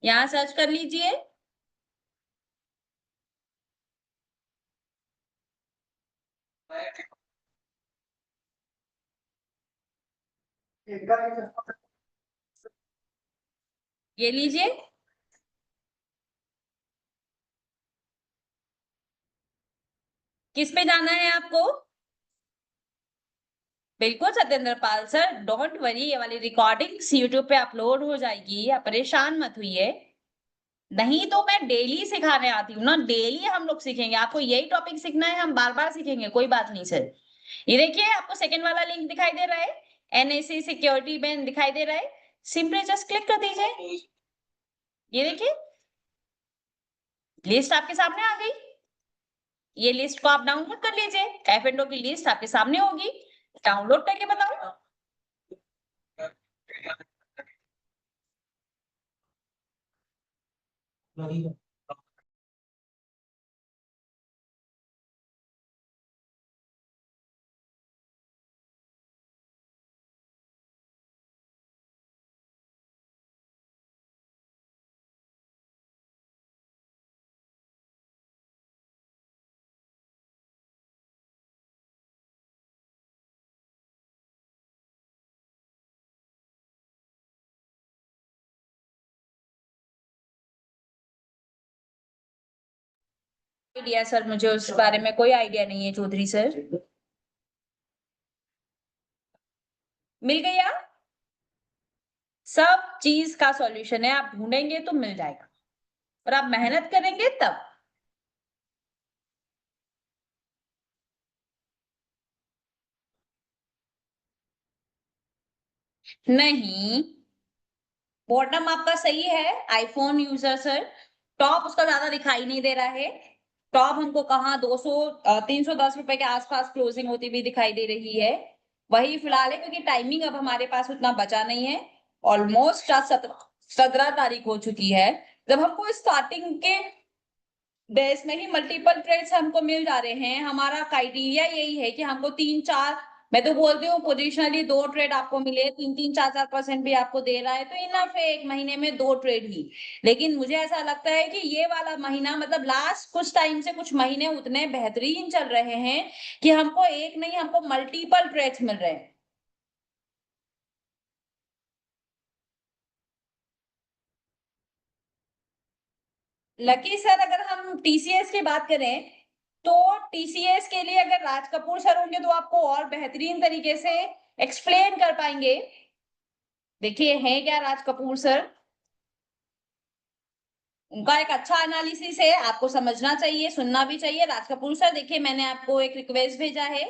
यहाँ सर्च कर लीजिए। ये लीजिए, किस पे जाना है आपको? बिल्कुल सत्येंद्र पाल सर, डोंट वरी, ये वाली रिकॉर्डिंग यूट्यूब पे अपलोड हो जाएगी, आप परेशान मत हुई। नहीं तो मैं डेली सिखाने आती हूँ ना, डेली हम लोग सीखेंगे, आपको यही टॉपिक सीखना है, हम बार बार सीखेंगे, कोई बात नहीं सर। ये देखिए, आपको सेकंड वाला लिंक दिखाई दे रहा है, एनएससी सिक्योरिटी बैन दिखाई दे रहा है, सिंपली जस्ट क्लिक कर दीजिए। ये देखिए, लिस्ट आपके सामने आ गई। ये लिस्ट को आप डाउनलोड कर लीजिए, F&O की लिस्ट आपके सामने होगी, डाउनलोड करके बताओ। आइडिया सर, मुझे उस बारे में कोई आइडिया नहीं है चौधरी सर। मिल गया, सब चीज का सॉल्यूशन है, आप ढूंढेंगे तो मिल जाएगा, और आप मेहनत करेंगे तब। नहीं, बॉटम आपका सही है, आईफोन यूजर सर, टॉप उसका ज्यादा दिखाई नहीं दे रहा है। टॉप हमको कहाँ 200 310 रुपए के आसपास क्लोजिंग होती हुई दिखाई दे रही है, वही फिलहाल है, क्योंकि टाइमिंग अब हमारे पास उतना बचा नहीं है। ऑलमोस्ट आज 17 तारीख हो चुकी है, जब हमको स्टार्टिंग के डेज में ही मल्टीपल ट्रेड्स हमको मिल जा रहे हैं। हमारा क्राइटेरिया यही है कि हमको 3-4, मैं तो बोलती हूँ पोजिशनली 2 ट्रेड आपको मिले, 3-3 4-4% भी आपको दे रहा है तो इनफ है, एक महीने में 2 ट्रेड ही। लेकिन मुझे ऐसा लगता है कि ये वाला महीना, मतलब लास्ट कुछ टाइम से कुछ महीने उतने बेहतरीन चल रहे हैं कि हमको एक नहीं, हमको मल्टीपल ट्रेड्स मिल रहे हैं। लकी सर, अगर हम टीसीएस की बात करें तो टीसीएस के लिए अगर राज कपूर सर होंगे तो आपको और बेहतरीन तरीके से एक्सप्लेन कर पाएंगे। देखिए, है क्या राज कपूर सर, उनका एक अच्छा एनालिसिस है, आपको समझना चाहिए, सुनना भी चाहिए। राज कपूर सर, देखिए मैंने आपको एक रिक्वेस्ट भेजा है,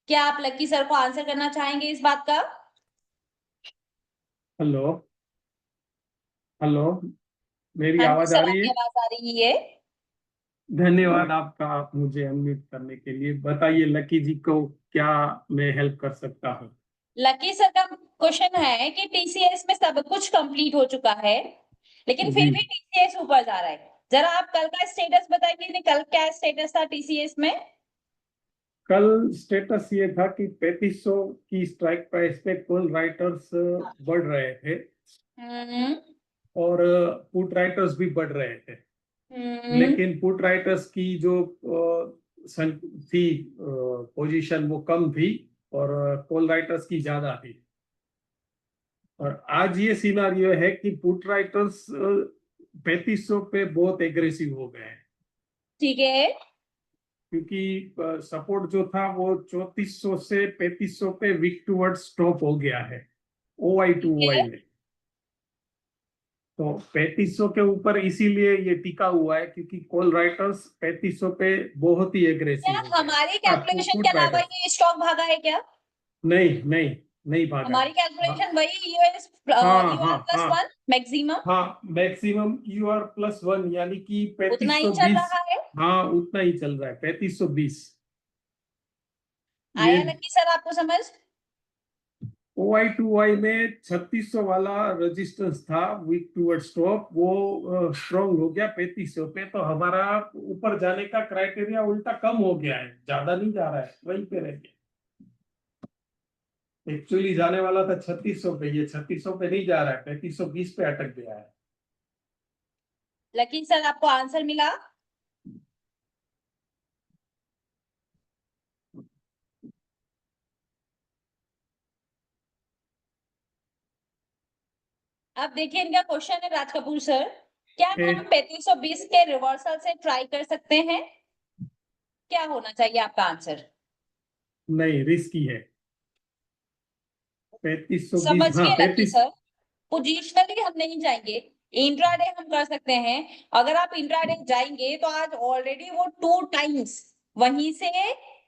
क्या आप लक्की सर को आंसर करना चाहेंगे इस बात का? हेलो हेलो, मेरी हाँ जी आवाज आ सर, रही आपकी है? आवाज आ रही है। धन्यवाद आपका, आप मुझे अनम्यूट करने के लिए। बताइए लकी जी को क्या मैं हेल्प कर सकता हूँ? लकी सर का क्वेश्चन है कि टीसीएस में सब कुछ कंप्लीट हो चुका है, लेकिन फिर जी, भी टीसीएस ऊपर जा रहा है। जरा आप कल का स्टेटस बताइए, नहीं कल क्या स्टेटस था टीसीएस में? कल स्टेटस ये था कि 3500 की स्ट्राइक प्राइस पे कॉल राइटर्स बढ़ रहे थे हम्म और पुट राइटर्स भी बढ़ रहे थे। हम्म लेकिन पुट राइटर्स की जो थी पोजीशन वो कम थी और कॉल राइटर्स की ज्यादा थी। और आज ये सिनारियो है कि पुट राइटर्स 3500 पे बहुत एग्रेसिव हो गए हैं, ठीक है। क्योंकि सपोर्ट जो था वो 3400 से 3500 पे वीक टूवर्ड स्टॉप हो गया है ओआई ठीक टू है। ओआई में। तो 3500 के ऊपर इसीलिए ये टिका हुआ है क्योंकि कॉल राइटर्स 3500 पे बहुत ही क्या एग्रेसिव हो गए हमारी कैलकुलेशन के पुट अलावा राइटर्स। ये स्टॉक भागा है क्या? नहीं नहीं, नहीं भागा हमारी है। हाँ कैलकुलेशन वही यूएस हाँ यूआर हाँ प्लस हाँ वन मैक्सिमम हाँ, मैक्सिमम यूआर प्लस वन यानी कि उतना ही चल 3520। रहा है। हाँ उतना ही चल रहा है 3520। ये आया लकी सर आपको समझ? ओआई टू आई में 3600 वाला रेजिस्टेंस था वीक टूवर्ड स्टॉप, वो स्ट्रॉन्ग हो गया 3500 पे। तो हमारा ऊपर जाने का क्राइटेरिया उल्टा कम हो गया है, ज्यादा नहीं जा रहा है, वहीं पे रह गया। एक्चुअली जाने वाला था 3600 पे, ये 3600 पे नहीं जा रहा है, 3520 पे अटक गया है। लकी सर आपको आंसर मिला? अब देखिए इनका क्वेश्चन है राज कपूर सर, क्या हम 3520 के रिवर्सल से ट्राई कर सकते हैं? क्या होना चाहिए आपका आंसर? नहीं, रिस्की है 3520। हाँ समझिए लकी 35। सर, पोजिशनली हम नहीं जाएंगे, इंट्राडे हम कर सकते हैं। अगर आप इंट्राडे जाएंगे तो आज ऑलरेडी वो 2 टाइम्स वहीं से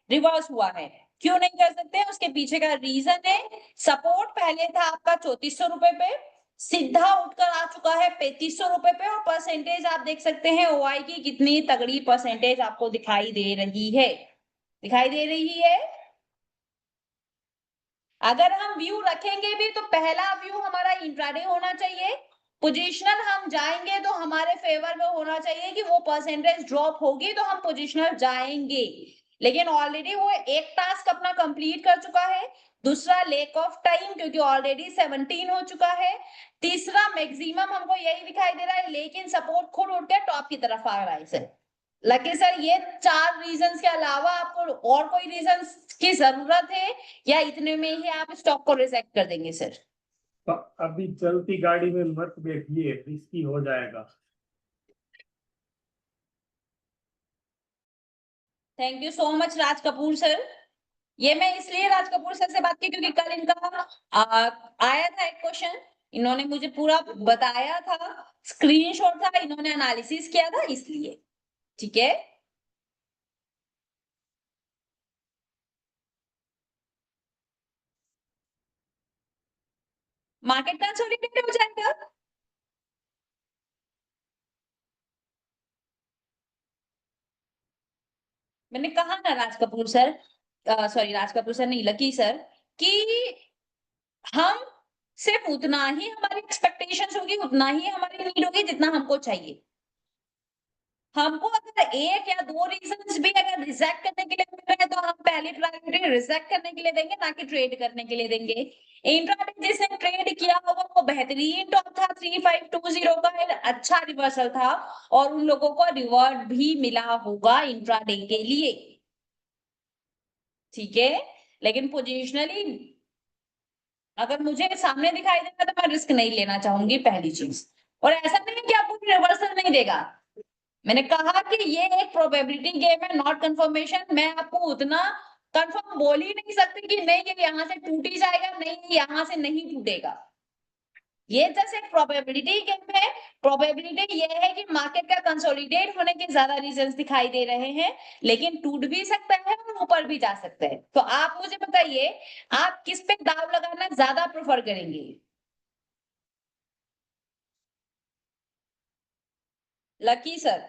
रिवर्स हुआ है। क्यों नहीं कर सकते? उसके पीछे का रीजन है, सपोर्ट पहले था आपका 3400 रुपए पे, सीधा उठकर आ चुका है 3500 रुपए पे, और परसेंटेज आप देख सकते हैं ओआई की कितनी तगड़ी परसेंटेज आपको दिखाई दे रही है। दिखाई दे रही है। अगर हम व्यू रखेंगे भी तो पहला व्यू हमारा इंट्राडे होना चाहिए। पोजिशनल हम जाएंगे तो हमारे फेवर में होना चाहिए कि वो परसेंटेज ड्रॉप होगी तो हम पोजिशनल जाएंगे। लेकिन ऑलरेडी वो एक टास्क अपना कंप्लीट कर चुका है, दूसरा लेक ऑफ टाइम क्योंकि ऑलरेडी 17 हो चुका है, तीसरा मैक्सिमम हमको यही दिखाई दे रहा है, लेकिन सपोर्ट खुद उठ के टॉप की तरफ आ रहा है सर। लकी सर ये 4 रीजंस के अलावा आपको और कोई रीजन की जरूरत है, या इतने में ही आप स्टॉक को रिजेक्ट कर देंगे सर? तो अभी चलती गाड़ी में मत बैठिए, रिस्की हो जाएगा। Thank you so much Raj Kapoor sir. ये मैं इसलिए राज कपूर सर से बात की क्योंकि कल इनका आया था एक क्वेश्चन, इन्होंने मुझे पूरा बताया था, स्क्रीनशॉट था, इन्होंने एनालिसिस किया था इसलिए। ठीक है। मार्केट कंसोलिडेट हो जाएगा। मैंने कहा ना Raj Kapoor sir, sorry Raj Kapoor sir नहीं, लकी सर, कि हम सिर्फ उतना ही हमारी एक्सपेक्टेशंस होगी, उतना ही हमारी नीड होगी जितना हमको चाहिए। हमको अगर एक या दो रीजंस भी अगर रिजेक्ट करने के लिए मिल रहे हैं तो हम पहली प्रायोरिटी रिजेक्ट करने के लिए देंगे, ना कि ट्रेड करने के लिए देंगे। इंट्राडे जिसने ट्रेड किया होगा वो बेहतरीन टॉप था 3520 का, एक अच्छा रिवर्सल था, और उन लोगों को रिवॉर्ड भी मिला होगा इंट्राडे के लिए। ठीक है। लेकिन पोजिशनली अगर मुझे सामने दिखाई देगा तो मैं रिस्क नहीं लेना चाहूंगी, पहली चीज। और ऐसा नहीं है कि आपको रिवर्सल नहीं देगा, मैंने कहा कि ये एक प्रोबेबिलिटी गेम है, नॉट कंफर्मेशन। मैं आपको उतना कंफर्म बोल ही नहीं सकती कि नहीं ये यहाँ से टूट ही जाएगा, नहीं ये यहाँ से नहीं टूटेगा। ये जैसे एक प्रोबेबिलिटी गेम है। प्रोबेबिलिटी ये है कि मार्केट का कंसोलिडेट होने के ज्यादा रीजंस दिखाई दे रहे हैं, लेकिन टूट भी सकता है और ऊपर भी जा सकता है। तो आप मुझे बताइए, आप किस पे दाव लगाना ज्यादा प्रेफर करेंगे? Lucky sir.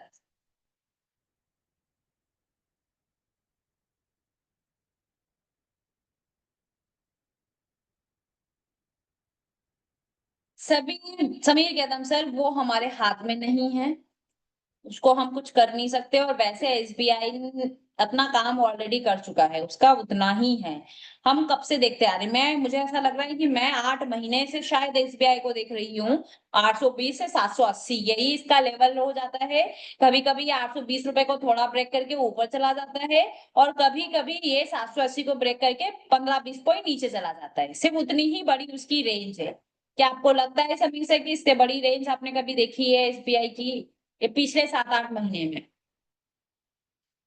Sameer Kadam sir, वो हमारे हाथ में नहीं है, उसको हम कुछ कर नहीं सकते। और वैसे एसबीआई अपना काम ऑलरेडी कर चुका है, उसका उतना ही है। हम कब से देखते आ रहे, मुझे ऐसा लग रहा है कि मैं 8 महीने से शायद एसबीआई को देख रही हूँ। 820 से 780 यही इसका लेवल हो जाता है। कभी कभी 820 रुपए को थोड़ा ब्रेक करके ऊपर चला जाता है, और कभी कभी ये 780 को ब्रेक करके 15-20 पॉइंट नीचे चला जाता है। सिर्फ उतनी ही बड़ी उसकी रेंज है। क्या आपको लगता है सभी से कि इससे बड़ी रेंज आपने कभी देखी है एसबीआई की ये पिछले 7-8 महीने में?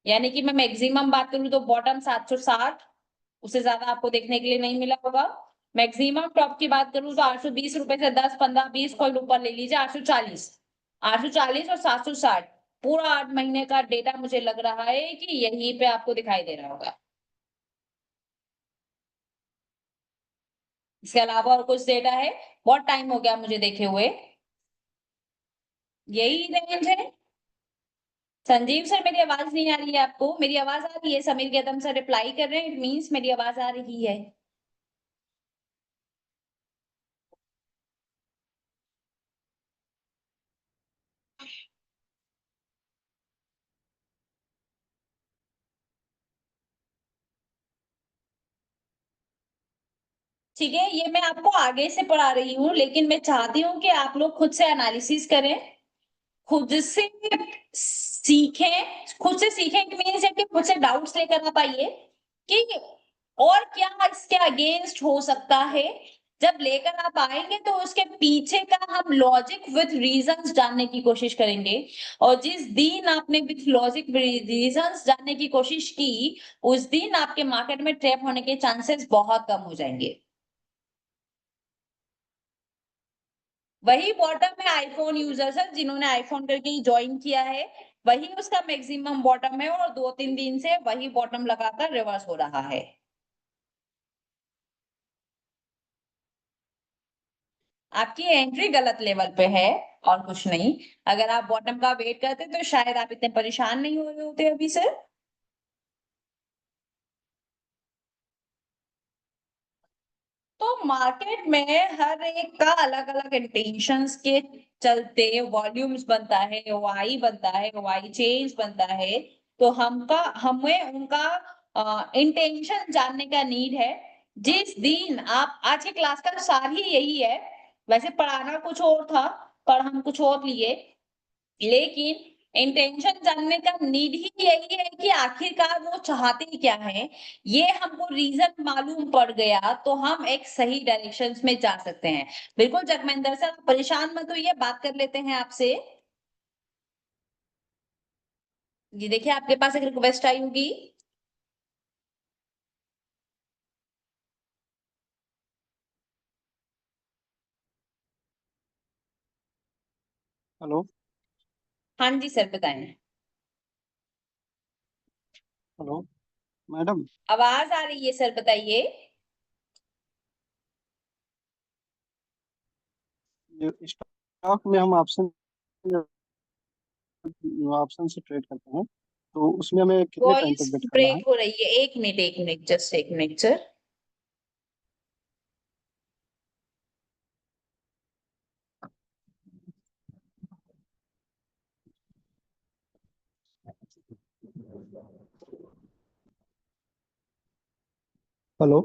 यानी कि मैं मैक्सिमम बात करूं तो बॉटम 760, उससे ज्यादा आपको देखने के लिए नहीं मिला होगा। मैक्सिमम टॉप की बात करूं तो 820 रुपए से 10-15-20 पॉइंट ऊपर ले लीजिए, 840, 840 और 760। पूरा 8 महीने का डेटा मुझे लग रहा है कि यहीं पे आपको दिखाई दे रहा होगा। इसके अलावा और कुछ डेटा है? बहुत टाइम हो गया मुझे देखे हुए। यही रेंज है। संजीव सर, मेरी आवाज नहीं आ रही है आपको? मेरी आवाज आ रही है? समीर गौतम सर रिप्लाई कर रहे हैं, इट मींस मेरी आवाज आ रही है। ठीक है, ये मैं आपको आगे से पढ़ा रही हूँ, लेकिन मैं चाहती हूँ कि आप लोग खुद से एनालिसिस करें, खुद से सीखें। खुद से सीखें इट मीन्स है कि खुद से डाउट्स लेकर आप आइए कि और क्या इसके अगेंस्ट हो सकता है। जब लेकर आप आएंगे तो उसके पीछे का हम लॉजिक विथ रीजंस जानने की कोशिश करेंगे। और जिस दिन आपने विथ लॉजिक रीजंस जानने की कोशिश की, उस दिन आपके मार्केट में ट्रैप होने के चांसेस बहुत कम हो जाएंगे। वही बॉटम है आईफोन यूजर्स है, जिन्होंने आईफोन करके ज्वाइन किया है, वही उसका मैक्सिमम बॉटम है, और 2-3 दिन से वही बॉटम लगाकर रिवर्स हो रहा है। आपकी एंट्री गलत लेवल पे है, और कुछ नहीं। अगर आप बॉटम का वेट करते तो शायद आप इतने परेशान नहीं हो रहे होते अभी से। तो मार्केट में हर एक का अलग अलग इंटेंशंस के चलते वॉल्यूम्स बनता है, वाई बनता है, वाई चेंज बनता है। तो हमें उनका इंटेंशन जानने का नीड है। जिस दिन आप, आज की क्लास का सार ही यही है, वैसे पढ़ाना कुछ और था पर हम कुछ और लिए, लेकिन इंटेंशन जानने का नीड ही यही है कि आखिरकार वो चाहते क्या है। ये हमको रीजन मालूम पड़ गया तो हम एक सही डायरेक्शन में जा सकते हैं। बिल्कुल जगमेंद्र सर, आप परेशान मत होइए, बात कर लेते हैं आपसे। ये देखिए, आपके पास एक रिक्वेस्ट आई होगी। हेलो। हाँ जी सर, बताएं। Hello madam. आवाज आ रही है सर, बताइए। जो स्टॉक में हम ऑप्शन ऑप्शन से ट्रेड करते हैं, तो उसमें हमें कितने टाइम वॉइस तक वेट करना है? ब्रेक हो रही है, एक मिनट, एक मिनट, जस्ट एक मिनट सर। हेलो।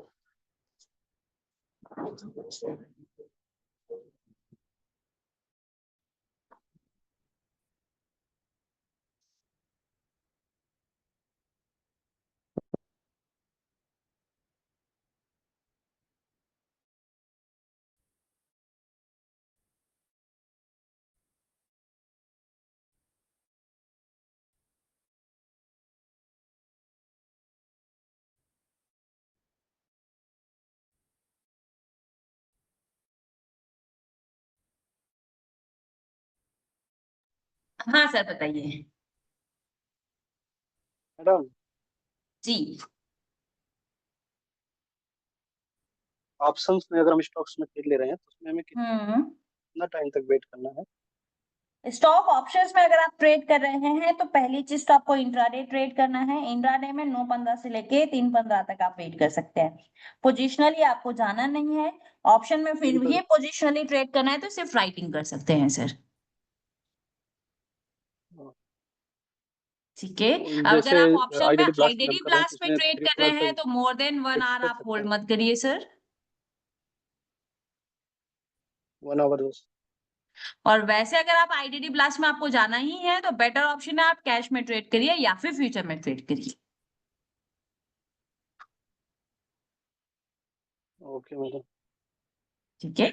हाँ सर, बताइए। मैडम, जी। ऑप्शंस में अगर हम स्टॉक्स में ट्रेड ले रहे हैं तो उसमें हमें हम्म। कितना टाइम तक वेट करना है? स्टॉक ऑप्शंस में अगर आप ट्रेड कर रहे हैं तो पहली चीज तो आपको इंट्राडे ट्रेड करना है। इंट्राडे में 9:15 से लेके 3:15 तक आप वेट कर सकते हैं। पोजिशनली आपको जाना नहीं है। ऑप्शन में फिर भी पोजिशनली ट्रेड करना है तो सिर्फ राइटिंग कर सकते हैं सर। ठीक है, अब जैसे अगर आप ऑप्शन में आईडीडी ब्लास्ट रन आईडीडी कर रहे हैं तो ब्लास्ट में इसमें ट्रेड थ्री कर रहे 12 हैं तक तो मोर देन 1 फिक्स आवर कर आप सकते होल्ड हैं, मत करिए सर। 1 आवर बस। और वैसे अगर आप आईडीडी ब्लास्ट में आपको जाना ही है तो बेटर ऑप्शन है आप कैश में ट्रेड करिए या फिर फ्यूचर में ट्रेड करिए। Okay madam. ठीक है,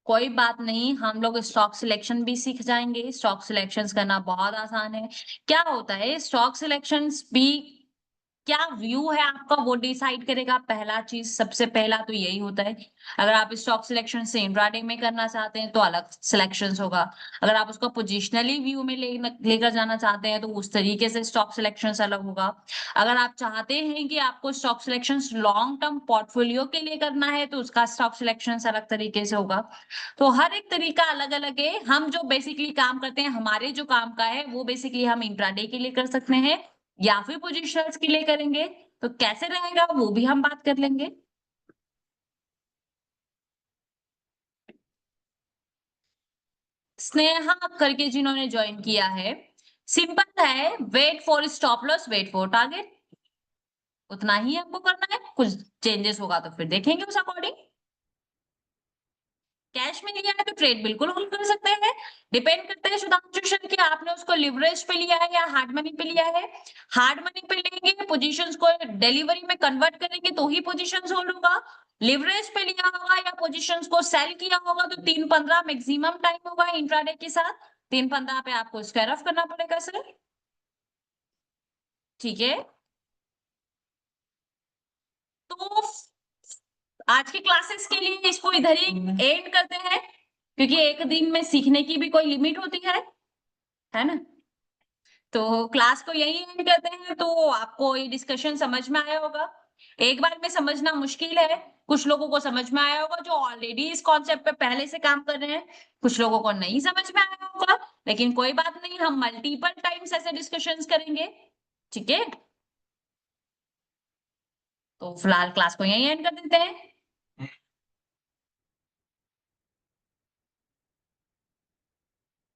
कोई बात नहीं, हम लोग स्टॉक सिलेक्शन भी सीख जाएंगे। स्टॉक सिलेक्शंस करना बहुत आसान है। क्या होता है स्टॉक सिलेक्शंस भी, क्या व्यू है आपका वो डिसाइड करेगा। पहला चीज सबसे पहला तो यही होता है। अगर आप स्टॉक सिलेक्शन से इंट्राडे में करना चाहते हैं तो अलग सिलेक्शंस होगा। अगर आप उसको पोजिशनली व्यू में लेकर जाना चाहते हैं तो उस तरीके से स्टॉक सिलेक्शंस अलग होगा। अगर आप चाहते हैं कि आपको stock selections long term portfolio के लिए करना है तो उसका स्टॉक सिलेक्शंस अलग तरीके से होगा। तो हर एक तरीका अलग अलग है। हम जो बेसिकली काम करते हैं, हमारे जो काम का है वो बेसिकली हम इंट्राडे के लिए कर सकते हैं या फिर पोजिशनर्स के लिए करेंगे। तो कैसे रहेगा वो भी हम बात कर लेंगे। स्नेहा करके जिन्होंने ज्वाइन किया है, सिंपल है, wait for stop loss, wait for target, उतना ही आपको करना है। कुछ चेंजेस होगा तो फिर देखेंगे उस अकॉर्डिंग। कैश में लिया है तो ट्रेड बिल्कुल होल्ड कर सकते हैं। डिपेंड करता है सुधांशु सर कि आपने उसको लिवरेज पे लिया है या हार्ड मनी पे लिया है। हार्ड मनी पे लेंगे, पोजीशंस को डिलीवरी में कन्वर्ट करेंगे तो ही पोजीशंस होल्ड होगा। लिवरेज पे लिया होगा या पोजीशंस को सेल किया होगा तो 3:15 मैक्सिमम टाइम होगा इंट्राडे के साथ। 3:15 पे आपको स्क्वायर ऑफ करना पड़ेगा सर। ठीक है, तो आज के क्लासेस के लिए इसको इधर ही एंड करते हैं, क्योंकि एक दिन में सीखने की भी कोई लिमिट होती है ना। तो क्लास को यही एंड करते हैं। तो आपको ये डिस्कशन समझ में आया होगा। एक बार में समझना मुश्किल है, कुछ लोगों को समझ में आया होगा जो ऑलरेडी इस कॉन्सेप्ट पे पहले से काम कर रहे हैं। कुछ लोगों को नहीं समझ में आया होगा, लेकिन कोई बात नहीं, हम मल्टीपल टाइम्स ऐसे डिस्कशंस करेंगे। ठीक है, तो फिलहाल क्लास को यही एंड कर देते हैं।